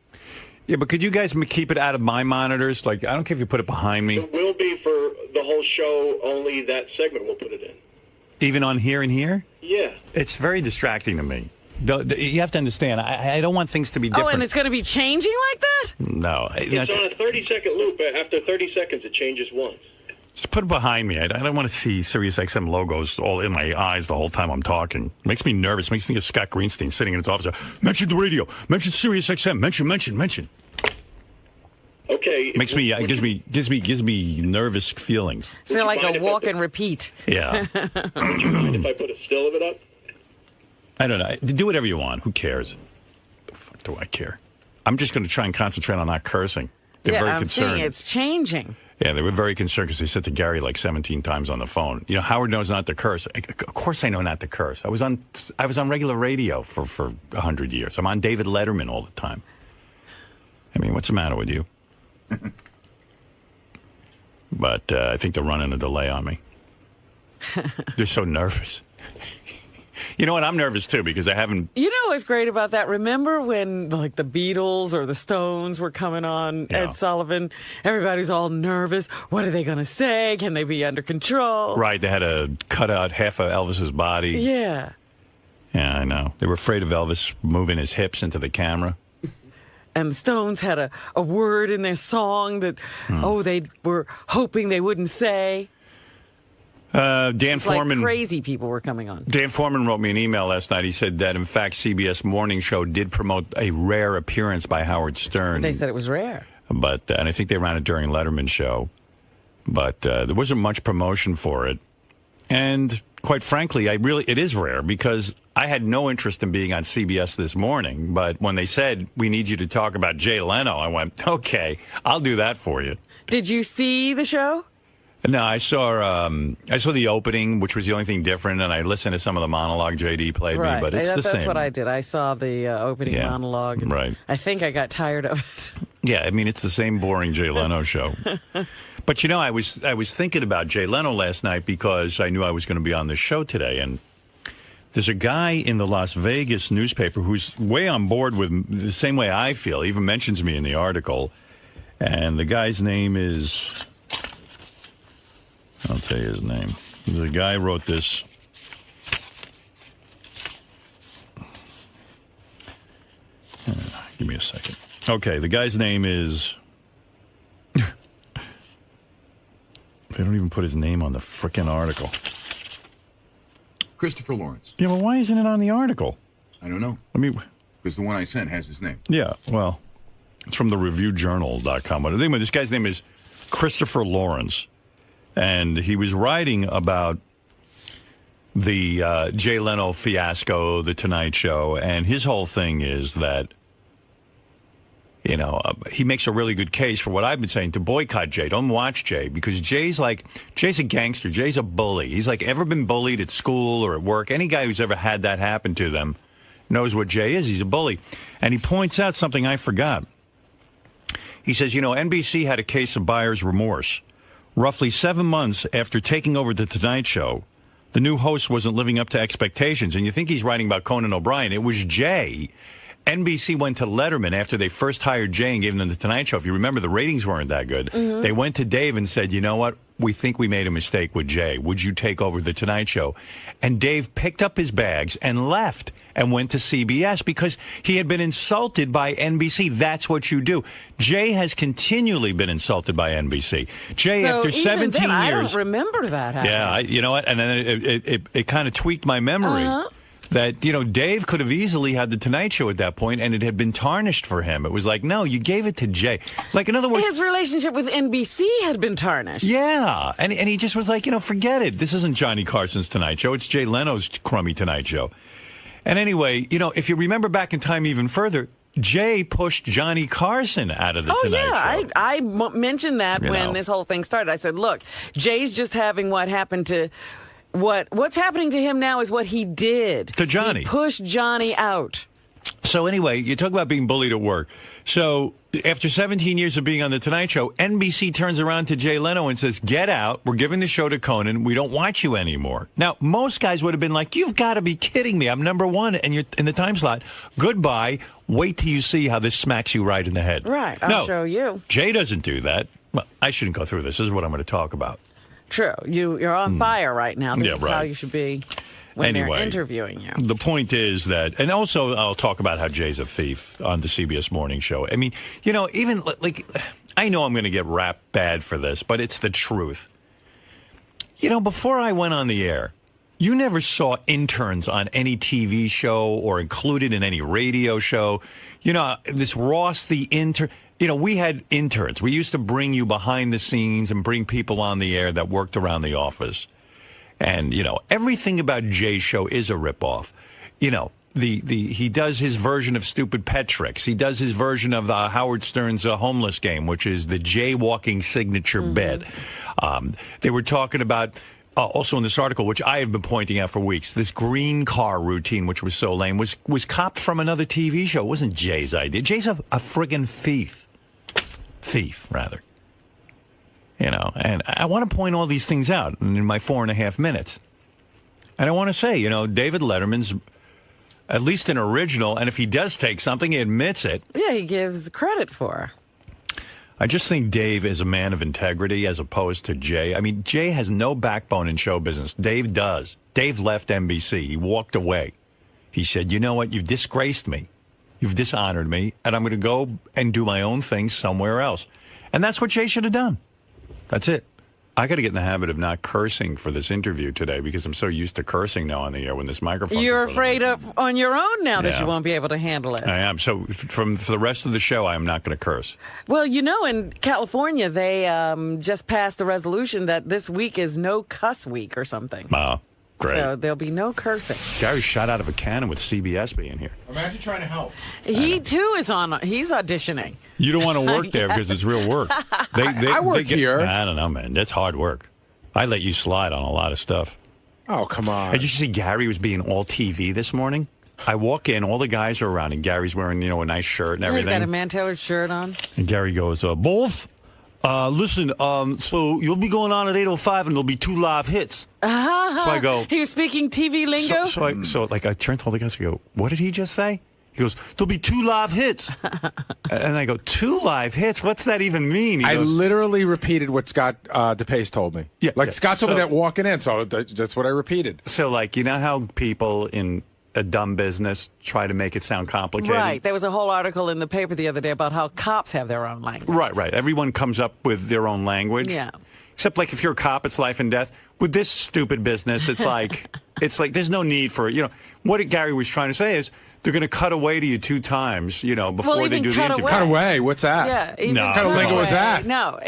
Yeah, but could you guys keep it out of my monitors? Like, I don't care if you put it behind me. It will be for the whole show, only that segment we'll put it in. Even on here and here? Yeah. It's very distracting to me. You have to understand, I don't want things to be different. Oh, and it's going to be changing like that? No. It's on a 30-second loop. After 30 seconds, it changes once. Just put it behind me. I don't want to see Sirius XM logos all in my eyes the whole time I'm talking. Makes me nervous. Makes me think of Scott Greenstein sitting in his office. Mention the radio. Mention Sirius XM. Mention. Okay. Makes me gives me nervous feelings. So like a walk and repeat. Yeah. Would you mind if I put a still of it up? I don't know. Do whatever you want. Who cares? The fuck do I care? I'm just going to try and concentrate on not cursing. They're very I'm concerned. seeing it's changing. Yeah, they were very concerned because they said to Gary like 17 times on the phone, you know, Howard knows not to curse. Of course I know not to curse. I was on regular radio for 100 years. I'm on David Letterman all the time. I mean, what's the matter with you? But I think they're running a delay on me. They're so nervous. You know what? I'm nervous, too, because I haven't... You know what's great about that? Remember when, like, the Beatles or the Stones were coming on Ed Sullivan? Everybody's all nervous. What are they going to say? Can they be under control? Right. They had to cut out half of Elvis's body. Yeah. Yeah, I know. They were afraid of Elvis moving his hips into the camera. And the Stones had a word in their song that, they were hoping they wouldn't say. Dan Foreman, like crazy people were coming on. Dan Foreman wrote me an email last night. He said that, in fact, CBS Morning Show did promote a rare appearance by Howard Stern. They said it was rare. But and I think they ran it during Letterman's show. But there wasn't much promotion for it. And quite frankly, it is rare because I had no interest in being on CBS this morning. But when they said, we need you to talk about Jay Leno, I went, okay, I'll do that for you. Did you see the show? No, I saw the opening, which was the only thing different, and I listened to some of the monologue JD played me, but it's the same. That's what I did. I saw the opening monologue. And right. I think I got tired of it. Yeah, I mean, it's the same boring Jay Leno show. But, you know, I was thinking about Jay Leno last night because I knew I was going to be on this show today, and there's a guy in the Las Vegas newspaper who's way on board with the same way I feel. He even mentions me in the article, and the guy's name is... I'll tell you his name. The guy wrote this. Give me a second. Okay, the guy's name is... They don't even put his name on the frickin' article. Christopher Lawrence. Yeah, but why isn't it on the article? I don't know. I mean... Because the one I sent has his name. Yeah, well, it's from the reviewjournal.com. But anyway, this guy's name is Christopher Lawrence. And he was writing about the Jay Leno fiasco, The Tonight Show, and his whole thing is that, you know, he makes a really good case for what I've been saying, to boycott Jay. Don't watch Jay, because Jay's a gangster. Jay's a bully. He's like ever been bullied at school or at work. Any guy who's ever had that happen to them knows what Jay is. He's a bully. And he points out something I forgot. He says, you know, NBC had a case of buyer's remorse. Roughly 7 months after taking over The Tonight Show, the new host wasn't living up to expectations. And you think he's writing about Conan O'Brien. It was Jay. NBC went to Letterman after they first hired Jay and gave them The Tonight Show. If you remember, the ratings weren't that good. Mm-hmm. They went to Dave and said, you know what? We think we made a mistake with Jay. Would you take over The Tonight Show? And Dave picked up his bags and left and went to CBS because he had been insulted by NBC. That's what you do. Jay has continually been insulted by NBC. Jay, so after 17 years... I don't remember that happening. Yeah, you know what? And then it kind of tweaked my memory. Uh-huh. That, you know, Dave could have easily had The Tonight Show at that point, and it had been tarnished for him. It was like, no, you gave it to Jay. Like, in other words... His relationship with NBC had been tarnished. Yeah. And he just was like, you know, forget it. This isn't Johnny Carson's Tonight Show. It's Jay Leno's crummy Tonight Show. And anyway, you know, if you remember back in time even further, Jay pushed Johnny Carson out of The Tonight Show. I mentioned that when this whole thing started. I said, look, Jay's just having what happened to... What's happening to him now is what he did to Johnny. He pushed Johnny out. So anyway, you talk about being bullied at work. So after 17 years of being on The Tonight Show, NBC turns around to Jay Leno and says, get out. We're giving the show to Conan. We don't want you anymore. Now, most guys would have been like, you've got to be kidding me. I'm number one and you're in the time slot. Goodbye. Wait till you see how this smacks you right in the head. Right. I'll show you. Jay doesn't do that. Well, I shouldn't go through this. This is what I'm going to talk about. True. You're on fire right now. This is right. how you should be when they're interviewing you. The point is that, and also I'll talk about how Jay's a thief on the CBS Morning Show. I mean, you know, even like, I know I'm going to get rapped bad for this, but it's the truth. You know, before I went on the air, you never saw interns on any TV show or included in any radio show. You know, this Ross the intern. You know, we had interns. We used to bring you behind the scenes and bring people on the air that worked around the office. And, you know, everything about Jay's show is a ripoff. You know, he does his version of Stupid Pet Tricks. He does his version of the Howard Stern's Homeless Game, which is the jaywalking signature bed. They were talking about, also in this article, which I have been pointing out for weeks, this green car routine, which was so lame, was copped from another TV show. It wasn't Jay's idea. Jay's a friggin' thief. Thief, rather. You know, and I want to point all these things out in my 4.5 minutes. And I want to say, you know, David Letterman's at least an original, and if he does take something, he admits it. Yeah, he gives credit for it. I just think Dave is a man of integrity as opposed to Jay. I mean, Jay has no backbone in show business. Dave does. Dave left NBC. He walked away. He said, you know what? You've disgraced me. You've dishonored me, and I'm going to go and do my own thing somewhere else. And that's what Jay should have done. That's it. I got to get in the habit of not cursing for this interview today because I'm so used to cursing now on the air when this microphone. You're afraid of on your own now that you won't be able to handle it. I am. So for the rest of the show, I am not going to curse. Well, you know, in California, they just passed a resolution that this week is no cuss week or something. Wow. Great. So there'll be no cursing. Gary shot out of a cannon with CBS being here. Imagine trying to help. He, too, is on. He's auditioning. You don't want to work there because it's real work. I work here. I don't know, man. That's hard work. I let you slide on a lot of stuff. Oh, come on. Did you see Gary was being all TV this morning? I walk in, all the guys are around, and Gary's wearing, you know, a nice shirt and everything. He's got a man-tailored shirt on. And Gary goes, both? Listen, so you'll be going on at 8:05 and there'll be 2 live hits. So I go. He was speaking TV lingo? So I turned to all the guys and go, what did he just say? He goes, there'll be 2 live hits. And I go, 2 live hits? What's that even mean? I literally repeated what Scott DePace told me. Yeah, Scott told me that walking in, so that's what I repeated. So, like, you know how people in a dumb business try to make it sound complicated? Right. There was a whole article in the paper the other day about how cops have their own language. Right. Everyone comes up with their own language. Yeah. Except, like, if you're a cop, it's life and death. With this stupid business, it's like there's no need for, you know, what Gary was trying to say is they're going to cut away to you 2 times, you know, before they do the interview. Cut away? What's that? Yeah. No. What kind of lingo was that? No.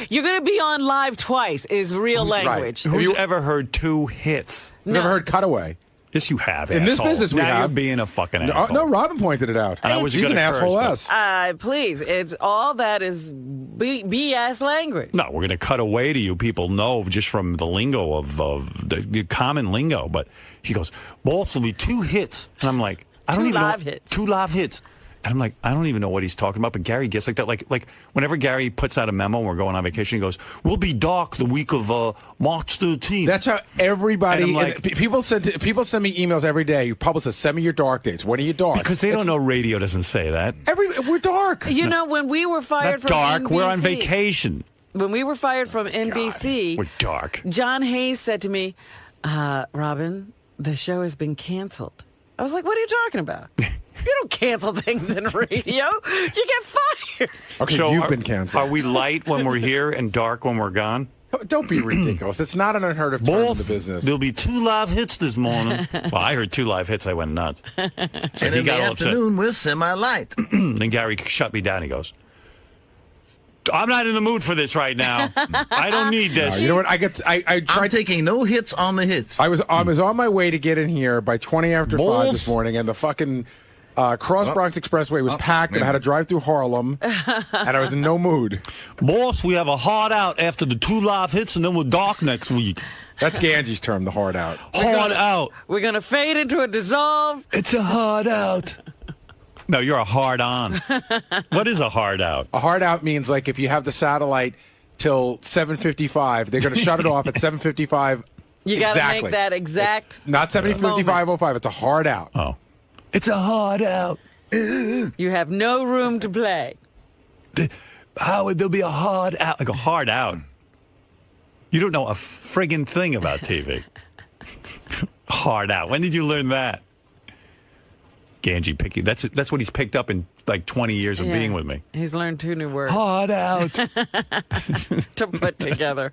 You're going to be on live twice is real language. Right. Who's ever heard 2 hits? You've never heard cutaway? Yes, you have, In asshole. this business, we now have. you're being a fucking asshole. No, Robin pointed it out. I was She's gonna an asshole curse, us. Please, it's all that is BS language. No, we're going to cut away to you. People know just from the lingo of the common lingo. But he goes, boss will be 2 hits. And I'm like, I don't even know. 2 live hits. And I'm like, I don't even know what he's talking about. But Gary gets like that. Like whenever Gary puts out a memo and we're going on vacation, he goes, we'll be dark the week of March 13th. That's how everybody. Like, people send me emails every day. Publicists, send me your dark dates. When are you dark? Because they don't know radio doesn't say that. We're dark. You know, when we were fired from dark. NBC, We're on vacation. When we were fired from NBC, we're dark. John Hayes said to me, Robin, the show has been canceled. I was like, what are you talking about? You don't cancel things in radio. You get fired. Okay, so you've been canceled. Are we light when we're here and dark when we're gone? Don't be ridiculous. It's not an unheard of term in the business. There'll be 2 live hits this morning. Well, I heard 2 live hits. I went nuts. So and in the afternoon, we're semi-light. Then Gary shut me down. He goes, I'm not in the mood for this right now. I don't need this. You know what? I tried. I'm taking no hits on the hits. I was on my way to get in here by 20 after 5 this morning, and the fucking Cross Bronx Expressway was packed, and I had to drive through Harlem, and I was in no mood. Boss, we have a hard out after the 2 live hits, and then we're dark next week. That's Ganji's term, the hard out. Hard out. We're going to fade into a dissolve. It's a hard out. No, you're a hard on. What is a hard out? A hard out means like if you have the satellite till 7:55, they're going to shut it off at 7:55. You got to make that exact. Not 7:55:05. It's a hard out. Oh, it's a hard out. You have no room to play. How would there be a hard out? Like a hard out. You don't know a friggin' thing about TV. Hard out. When did you learn that? Ganji picky. That's what he's picked up in like 20 years of being with me. He's learned 2 new words. Hard out. To put together.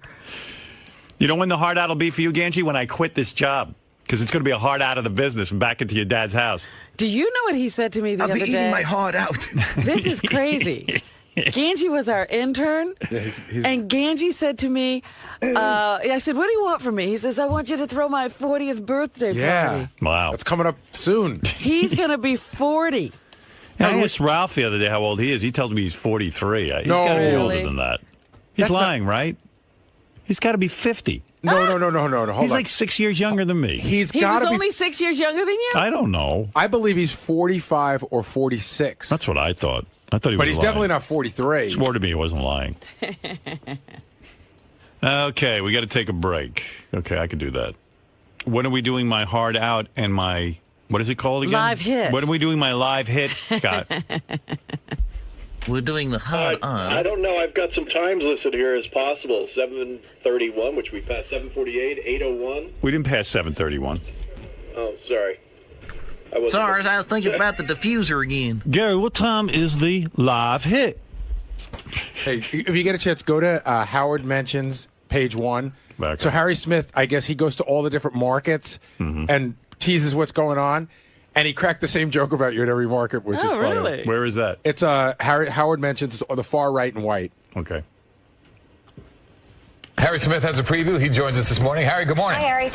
You know when the hard out will be for you, Ganji? When I quit this job. Because it's going to be a hard out of the business and back into your dad's house. Do you know what he said to me the other day? I'll be eating my heart out. This is crazy. Ganji was our intern, and Ganji said to me, I said, what do you want from me? He says, I want you to throw my 40th birthday party. Wow. That's coming up soon. He's going to be 40. I asked Ralph the other day how old he is. He tells me he's 43. He's No. got to be Really? older than that. He's lying, right? He's got to be 50. No. Hold He's on. like 6 years younger than me. He He got was to be. only 6 years younger than you? I don't know. I believe he's 45 or 46. That's what I thought. I thought he was But he's lying. definitely not 43. Swore to me he wasn't lying. Okay, we got to take a break. Okay, I can do that. When are we doing my hard out and my, what is it called again? Live hit. When are we doing my live hit, Scott? We're doing the hard I on. don't know. I've got some times listed here as possible. 7:31, which we passed. 7:48, 8:01. We didn't pass 7:31. Oh, sorry. I wasn't. Sorry, I was thinking about the diffuser again. Gary, what time is the live hit? Hey, if you get a chance, go to Howard Mentions, page 1. Okay. So Harry Smith, I guess he goes to all the different markets and teases what's going on. And he cracked the same joke about you at every market, which is funny. Really? Where is that? It's Howard Mentions on the far right and white. Okay. Harry Smith has a preview. He joins us this morning. Harry, good morning. Hi, Harry.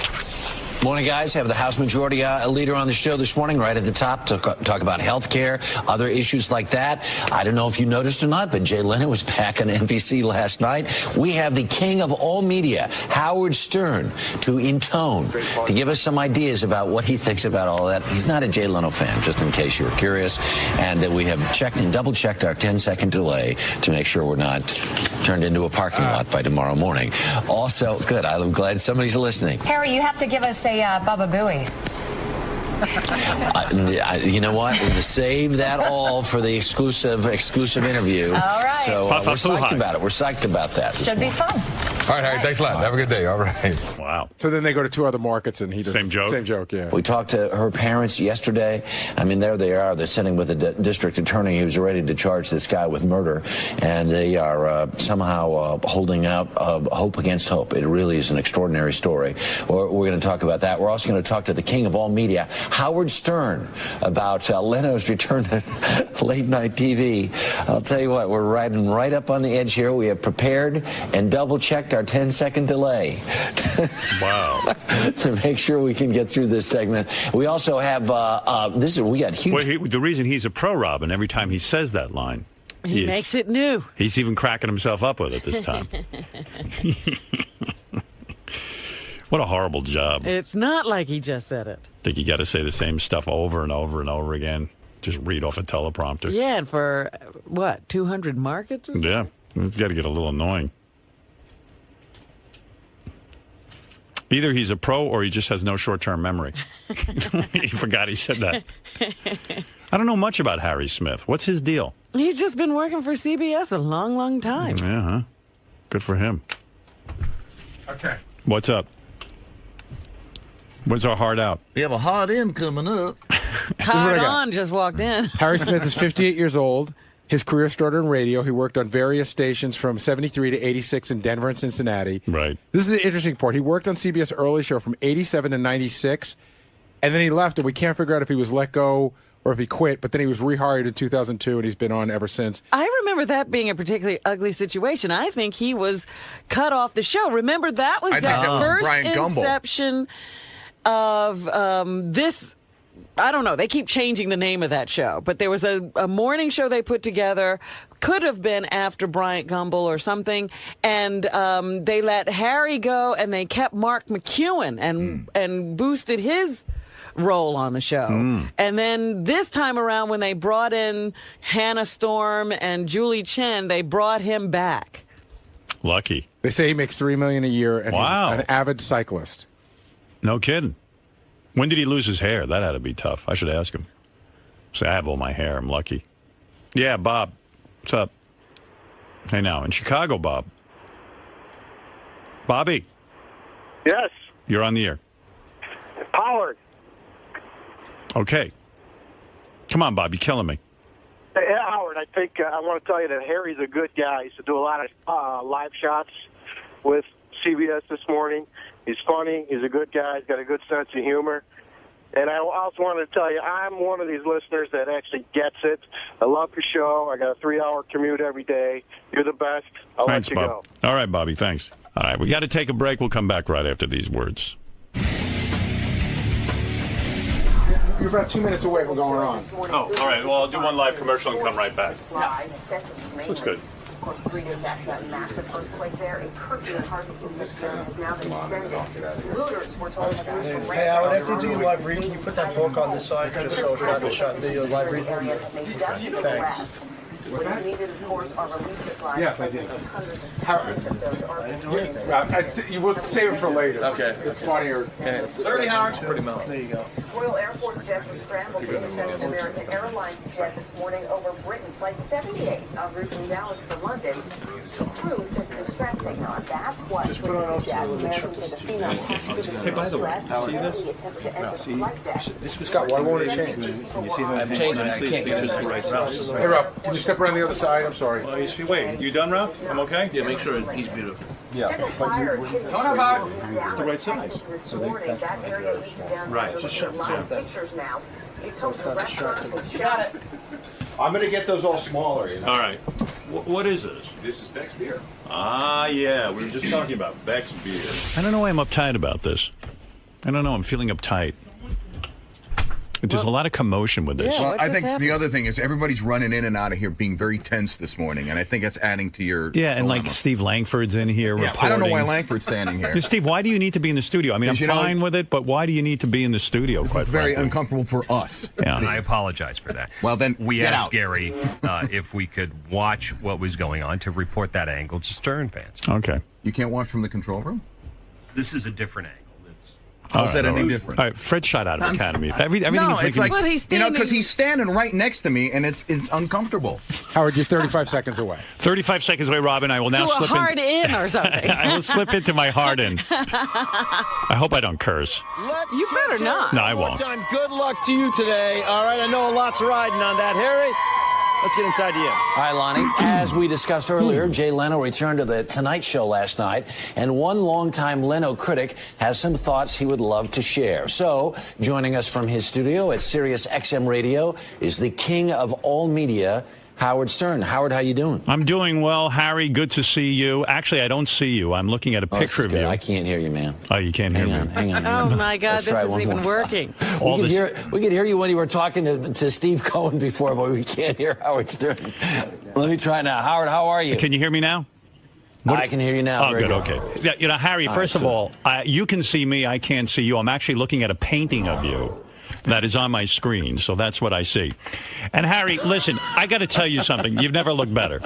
Morning, guys. Have the House Majority Leader on the show this morning, right at the top, to talk about health care, other issues like that. I don't know if you noticed or not, but Jay Leno was back on NBC last night. We have the king of all media, Howard Stern, to intone, to give us some ideas about what he thinks about all that. He's not a Jay Leno fan, just in case you were curious. And we have checked and double-checked our 10-second delay to make sure we're not turned into a parking lot by tomorrow morning. Also, good. I'm glad somebody's listening. Harry, you have to give us a Baba Booey. You know what? We're going to save that all for the exclusive interview. All right. So we're psyched about it. We're psyched about that. Should be fun. All right, Harry, thanks a lot. Have a good day. All right. Wow. So then they go to 2 other markets and he does Same joke? Same joke, yeah. We talked to her parents yesterday. I mean, there they are. They're sitting with the district attorney who's ready to charge this guy with murder. And they are somehow holding out hope against hope. It really is an extraordinary story. We're going to talk about that. We're also going to talk to the king of all media, Howard Stern, about Leno's return to late-night TV. I'll tell you what, we're riding right up on the edge here. We have prepared and double-checked our 10-second delay. Wow. To make sure we can get through this segment. We also have, we got huge... Well, the reason he's a pro, Robin, every time he says that line, He makes it new. He's even cracking himself up with it this time. What a horrible job. It's not like he just said it. Think you got to say the same stuff over and over and over again. Just read off a teleprompter. Yeah, and for, 200 markets? Or Yeah, it's got to get a little annoying. Either he's a pro or he just has no short-term memory. He forgot he said that. I don't know much about Harry Smith. What's his deal? He's just been working for CBS a long, long time. Yeah, huh? Good for him. Okay. What's up? When's our hard out? We have a hard in coming up. Hard I got. on just walked in. Harry Smith is 58 years old. His career started in radio. He worked on various stations from 73 to 86 in Denver and Cincinnati. Right. This is the interesting part. He worked on CBS Early Show from 87 to 96, and then he left, and we can't figure out if he was let go or if he quit, but then he was rehired in 2002, and he's been on ever since. I remember that being a particularly ugly situation. I think he was cut off the show. Remember, that was first Brian Gumbel. inception of this. I don't know. They keep changing the name of that show, but there was a morning show they put together. Could have been after Bryant Gumbel or something, and they let Harry go, and they kept Mark McEwen and boosted his role on the show. And then this time around, when they brought in Hannah Storm and Julie Chen, they brought him back. Lucky. They say he makes $3 million a year, and Wow. he's an avid cyclist. No kidding. When did he lose his hair? That had to be tough. I should ask him. Say, I have all my hair. I'm lucky. Yeah, Bob. What's up? Hey, now, in Chicago, Bob. Bobby. Yes. You're on the air. Howard. Okay. Come on, Bob. You're killing me. Hey, Howard, I think I want to tell you that Harry's a good guy. He used to do a lot of live shots with CBS this morning. He's funny. He's a good guy. He's got a good sense of humor. And I also wanted to tell you, I'm one of these listeners that actually gets it. I love your show. I got a 3-hour commute every day. You're the best. I'll Thanks, let you Bob. go. All right, Bobby. Thanks. All right. We got to take a break. We'll come back right after these words. You're about 2 minutes away from going on. Oh, all right. Well, I'll do one live commercial and come right back. That's good. Of course, 3 days after that massive earthquake there, a curfew in Harvey-Kinsey has now been extended. Looters were told to use some Hey, Howard, after you do your live read, can you put that book on this side just so it's not a shot video live read? Thanks. What is needed, of course, are relief supplies. Yes, I did. Hundreds of tons of those are being You will save it for later. Okay. It's funnier. It's 30 hours. Pretty much. There you go. Royal Air Force jets were scrambled to intercept an American Airlines jet this morning over Britain. Flight 78 en route from Dallas to London to prove that the distress signal. That's what Just put on the jet. also the Americans trip say the to female passenger Hey, by the way, see this? He attempted to enter the flight deck. Scott, why won't it change? Can you see that? I'm changing. I can't get just the right size. Hey, Ralph, can you step around the other side? I'm sorry. Wait, you done, Ralph? I'm okay? Yeah, make sure he's beautiful. Several fires hitting the It's the right size. Texas this morning. That area leads to downtown. Right. We're Just looking shut at this live pictures now. It's home to the restaurant with shot. I'm going to get those all smaller, you know. All right. What is this? This is Beck's beer. Ah, yeah. We were just talking about Beck's beer. I don't know why I'm uptight about this. I don't know. I'm feeling uptight. There's a lot of commotion with this. Yeah, Well, what I just think the happened? other thing is everybody's running in and out of here being very tense this morning, and I think that's adding to your Yeah, and like dilemma. Steve Langford's in here Yeah, reporting. I don't know why Langford's standing here. Steve, why do you need to be in the studio? I mean, I'm Because, you know, fine with it, but why do you need to be in the studio, This quite is very frankly? uncomfortable for us. Yeah. I apologize for that. Well, then We get asked out. Gary if we could watch what was going on to report that angle to Stern fans. Okay. You can't watch from the control room? This is a different angle. How's that all any right. different? All right, Fred shot out of Academy. Everything no, is it's making like, But he's you know, because standing- he's standing right next to me, and it's uncomfortable. Howard, you're 35 seconds away. 35 seconds away, Robin. I will now To a slip hard in or something. I will slip into my hard in. I hope I don't curse. You better not. No, I won't. Time. Good luck to you today. All right, I know a lot's riding on that, Harry. Let's get inside you. All right, Lonnie. As we discussed earlier, Jay Leno returned to the Tonight Show last night, and one longtime Leno critic has some thoughts he would love to share. So, joining us from his studio at Sirius XM Radio is the king of all media, Howard Stern. Howard, how you doing? I'm doing well, Harry. Good to see you. Actually, I don't see you. I'm looking at a picture of you. I can't hear you, man. Oh, you can't hear me. Hang on. Oh my God, Let's this try isn't one even more. working. We could hear you when you were talking to Steve Cohen before, but we can't hear Howard Stern. Let me try now. Howard, how are you? Can you hear me now? I can hear you now. Oh, Very good. Okay. Yeah, you know, Harry, All first right, of all, you can see me. I can't see you. I'm actually looking at a painting of you that is on my screen, so that's what I see. And, Harry, listen, I got to tell you something. You've never looked better.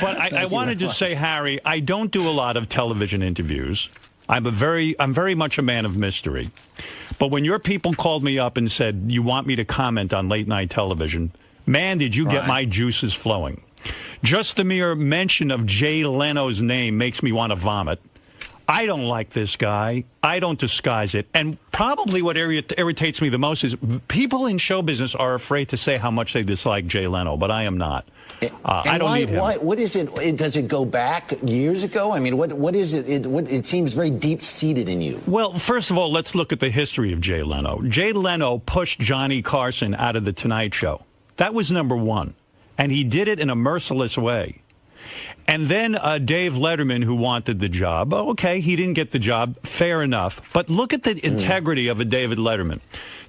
But I wanted to say, Harry, I don't do a lot of television interviews. I'm very much a man of mystery. But when your people called me up and said, you want me to comment on late night television, man, did you get my juices flowing. Just the mere mention of Jay Leno's name makes me want to vomit. I don't like this guy. I don't disguise it. And probably what irritates me the most is people in show business are afraid to say how much they dislike Jay Leno, but I am not. I don't need him. What is it? Does it go back years ago? I mean, what is it? It seems very deep-seated in you. Well, first of all, let's look at the history of Jay Leno. Jay Leno pushed Johnny Carson out of The Tonight Show. That was number one. And he did it in a merciless way. And then Dave Letterman, who wanted the job. Okay, he didn't get the job. Fair enough. But look at the integrity of a David Letterman.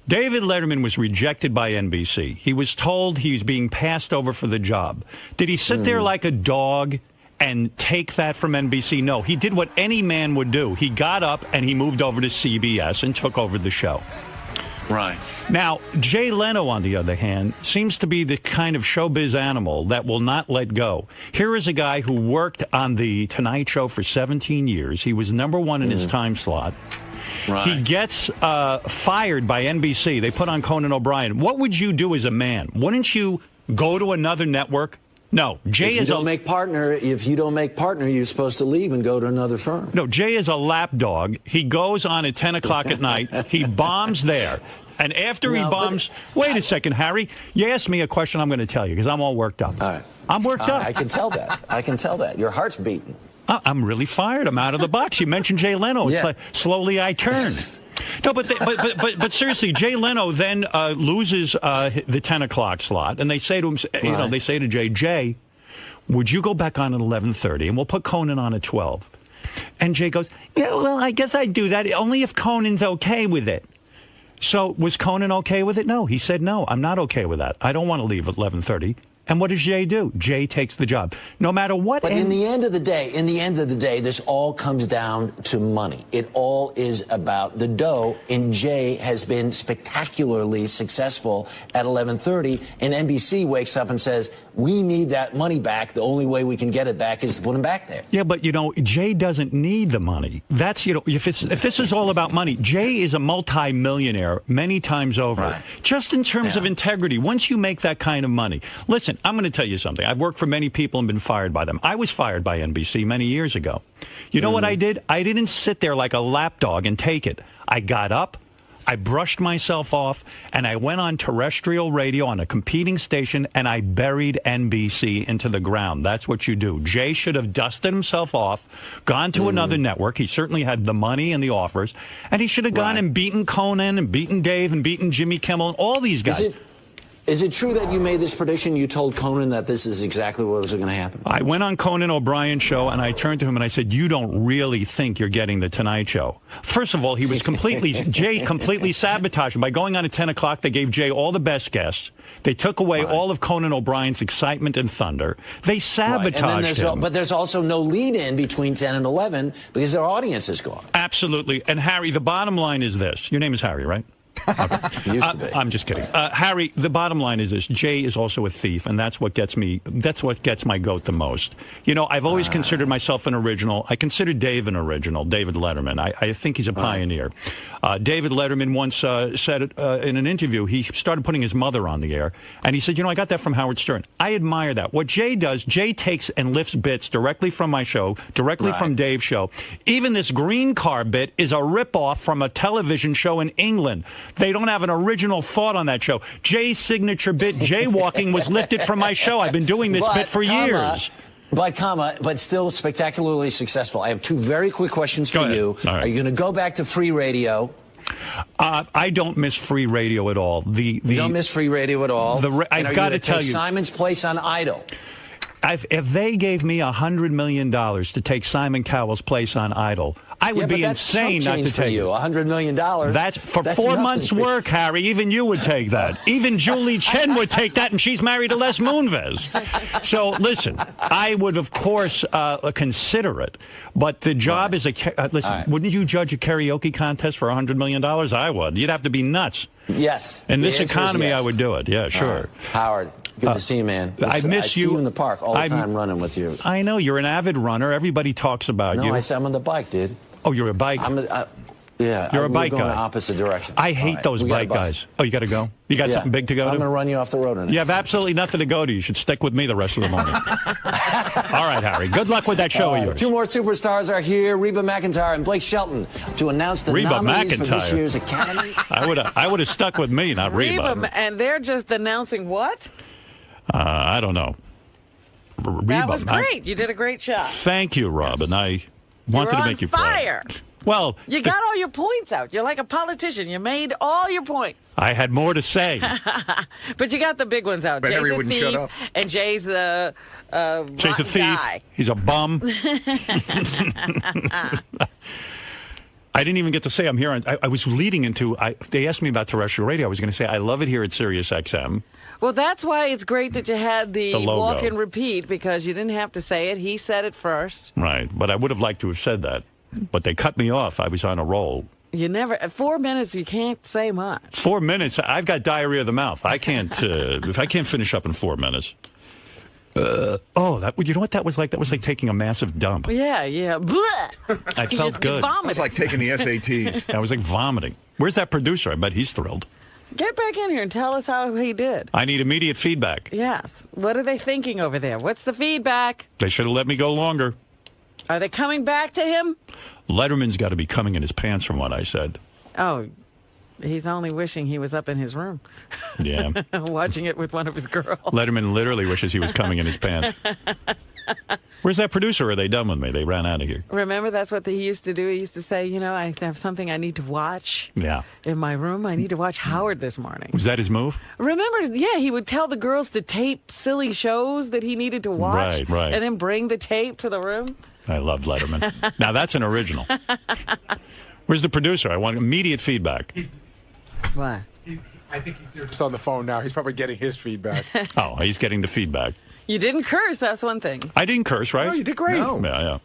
David Letterman was rejected by NBC. He was told he was being passed over for the job. Did he sit there like a dog and take that from NBC? No, he did what any man would do. He got up and he moved over to CBS and took over the show. Right. Now, Jay Leno, on the other hand, seems to be the kind of showbiz animal that will not let go. Here is a guy who worked on The Tonight Show for 17 years. He was number one in his time slot. Right. He gets fired by NBC. They put on Conan O'Brien. What would you do as a man? Wouldn't you go to another network? No, Jay If you is don't make partner, you're supposed to leave and go to another firm. No, Jay is a lapdog. He goes on at 10 o'clock at night. He bombs there. And after he bombs... Wait a second, Harry. You asked me a question I'm going to tell you because I'm all worked up. All right. I'm worked up. I can tell that. I can tell that. Your heart's beating. I'm really fired. I'm out of the box. You mentioned Jay Leno. It's like slowly I turn. No, but seriously, Jay Leno then loses the 10 o'clock slot, and they say to him, they say to Jay, would you go back on at 11:30, and we'll put Conan on at 12? And Jay goes, yeah, well, I guess I'd do that only if Conan's okay with it. So was Conan okay with it? No, he said, no, I'm not okay with that. I don't want to leave at 11:30. And what does Jay do? Jay takes the job. No matter what. But in the end of the day, this all comes down to money. It all is about the dough. And Jay has been spectacularly successful at 11:30. And NBC wakes up and says, we need that money back. The only way we can get it back is to put him back there. Yeah, but, Jay doesn't need the money. That's, if this is all about money, Jay is a multi-millionaire many times over. Right. Just in terms of integrity, once you make that kind of money. Listen, I'm going to tell you something. I've worked for many people and been fired by them. I was fired by NBC many years ago. You know what I did? I didn't sit there like a lapdog and take it. I got up, I brushed myself off, and I went on terrestrial radio on a competing station, and I buried NBC into the ground. That's what you do. Jay should have dusted himself off, gone to another network. He certainly had the money and the offers, and he should have gone and beaten Conan and beaten Dave and beaten Jimmy Kimmel and all these guys. Is it true that you made this prediction? You told Conan that this is exactly what was going to happen? I went on Conan O'Brien's show, and I turned to him and I said, you don't really think you're getting the Tonight Show. First of all, he was Jay completely sabotaged him. By going on at 10 o'clock, they gave Jay all the best guests. They took away all of Conan O'Brien's excitement and thunder. They sabotaged him. But there's also no lead-in between 10 and 11 because their audience is gone. Absolutely. And Harry, the bottom line is this. Your name is Harry, right? Okay. Used to be. I'm just kidding. Harry, the bottom line is this. Jay is also a thief, and that's what gets my goat the most. I've always considered myself an original. I consider Dave an original, David Letterman. I think he's a pioneer. David Letterman once said in an interview, he started putting his mother on the air, and he said, I got that from Howard Stern. I admire that. What Jay does, Jay takes and lifts bits directly from my show, directly from Dave's show. Even this green car bit is a ripoff from a television show in England. They don't have an original thought on that show. Jay's signature bit, jaywalking, was lifted from my show. I've been doing this bit for years. But still spectacularly successful. I have two very quick questions for you. Are you going to go back to free radio? I don't miss free radio at all. You don't miss free radio at all? I've got to tell you. Simon's place on Idol. If they gave me $100 million to take Simon Cowell's place on Idol, I would be insane not to take you. $100 million. That's 4 months' work, Harry. Even you would take that. Even Julie Chen would take that, and she's married to Les Moonves. So, listen, I would, of course, consider it. But the job is wouldn't you judge a karaoke contest for $100 million? I would. You'd have to be nuts. Yes. In this economy, I would do it. Yeah, sure. Howard, good to see you, man. I miss I see you in the park all the time running with you. I know. You're an avid runner. Everybody talks about you. No, I'm on the bike, dude. Oh, you're a bike? You're a bike guy. We're going the opposite direction. I hate those bike guys. Oh, you got to go? You got something big to go to? I'm going to run you off the road. You have absolutely nothing to go to. You should stick with me the rest of the morning. All right, Harry. Good luck with that show of yours. Two more superstars are here, Reba McEntire and Blake Shelton, to announce the nominees for this year's Academy. I would have stuck with me, not Reba. And they're just announcing what? I don't know. Reba, that was great. You did a great job. Thank you, Robin. I wanted to make you fire. proud. Well, you got all your points out. You're like a politician. You made all your points. I had more to say. But you got the big ones out. But Jay's Harry a wouldn't thief, shut up. and Jay's a thief. Guy. He's a bum. I didn't even get to say I'm here. I was leading into, they asked me about terrestrial radio. I was going to say, I love it here at Sirius XM. Well, that's why it's great that you had the logo. Walk and repeat, because you didn't have to say it. He said it first. Right. But I would have liked to have said that. But they cut me off. I was on a roll. You never, 4 minutes, you can't say much. 4 minutes, I've got diarrhea of the mouth. I can't, if I can't finish up in 4 minutes. You know what that was like? That was like taking a massive dump. Yeah. Blech. I felt good. It was like taking the SATs. I was like vomiting. Where's that producer? I bet he's thrilled. Get back in here and tell us how he did. I need immediate feedback. Yes. What are they thinking over there? What's the feedback? They should have let me go longer. Are they coming back to him? Letterman's got to be coming in his pants from what I said. Oh, he's only wishing he was up in his room. Yeah. Watching it with one of his girls. Letterman literally wishes he was coming in his pants. Where's that producer? Are they done with me? They ran out of here. Remember, that's what he used to do. He used to say, I have something I need to watch in my room. I need to watch Howard this morning. Was that his move? Remember, he would tell the girls to tape silly shows that he needed to watch. Right. And then bring the tape to the room. I love Letterman. Now, that's an original. Where's the producer? I want immediate feedback. What? I think he's just on the phone now. He's probably getting his feedback. Oh, he's getting the feedback. You didn't curse, that's one thing. I didn't curse, right? No, you did great. No. Yeah.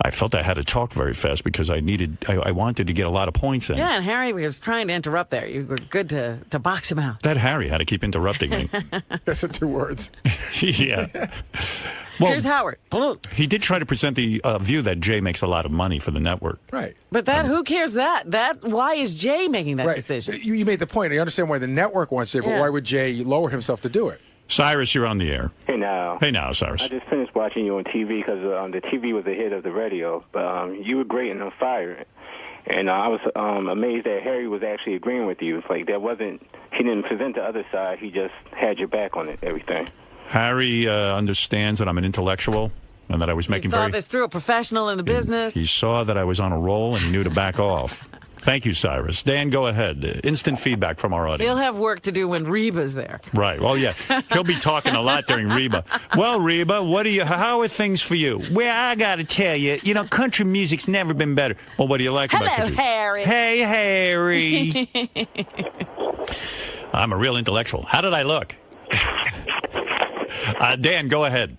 I felt I had to talk very fast because I wanted to get a lot of points in. Yeah, and Harry was trying to interrupt there. You were good to box him out. That Harry had to keep interrupting me. That's the 2 words. Yeah. Well, here's Howard. He did try to present the view that Jay makes a lot of money for the network. Right. But who cares that? Why is Jay making that decision? You made the point. I understand why the network wants to, but why would Jay lower himself to do it? Cyrus, you're on the air. Hey now. Hey now, Cyrus. I just finished watching you on TV because the TV was ahead of the radio, but you were great and on fire. And I was amazed that Harry was actually agreeing with you. It's like he didn't present the other side. He just had your back on everything. Harry understands that I'm an intellectual and that I was making He thought this through, a professional in the business. He saw that I was on a roll and he knew to back off. Thank you, Cyrus. Dan, go ahead. Instant feedback from our audience. He'll have work to do when Reba's there. Right. Well, yeah. He'll be talking a lot during Reba. Well, Reba, how are things for you? Well, I got to tell you, country music's never been better. Well, what do you like about country? Hello, Harry. Hey, Harry. I'm a real intellectual. How did I look? Dan, go ahead.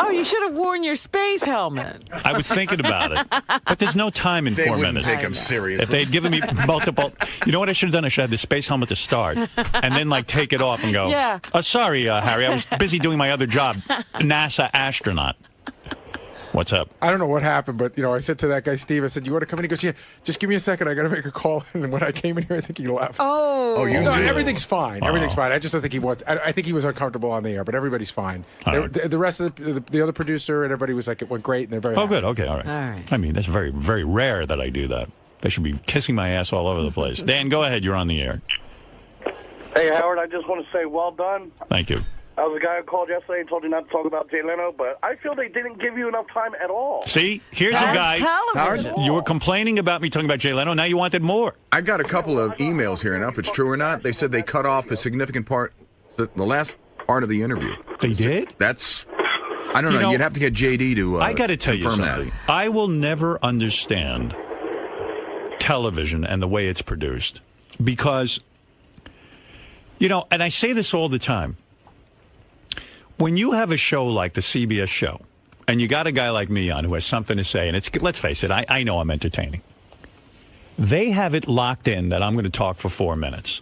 Oh, you should have worn your space helmet. I was thinking about it, but there's no time in 4 minutes. They wouldn't take him serious. If they'd given me multiple, you know what I should have done? I should have had the space helmet to start, and then take it off and go. Yeah. Sorry, Harry, I was busy doing my other job, NASA astronaut. What's up? I don't know what happened, but I said to that guy Steve, I said, "You want to come in?" He goes, "Yeah, just give me a second. I got to make a call." And when I came in here, I think he left. Oh, everything's fine. Everything's fine. I just don't think he wants. I think he was uncomfortable on the air, but everybody's fine. The rest of the other producer and everybody was like, it went great, and they're very. Oh, happy. good. Okay, all right. I mean, that's very, very rare that I do that. They should be kissing my ass all over the place. Dan, go ahead. You're on the air. Hey, Howard, I just want to say well done. Thank you. I was a guy who called yesterday and told you not to talk about Jay Leno, but I feel they didn't give you enough time at all. See, here's a guy. Howard, you were complaining about me talking about Jay Leno. Now you wanted more. I got a couple of emails here, and if it's true or not, they said they cut off a significant part, the last part of the interview. They did? That's, I don't know. You'd have to get JD to I got to tell you something. That. I will never understand television and the way it's produced because, and I say this all the time. When you have a show like the CBS show, and you got a guy like me on who has something to say, and let's face it, I know I'm entertaining. They have it locked in that I'm going to talk for 4 minutes.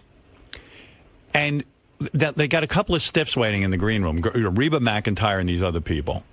And that they got a couple of stiffs waiting in the green room, Reba McEntire and these other people.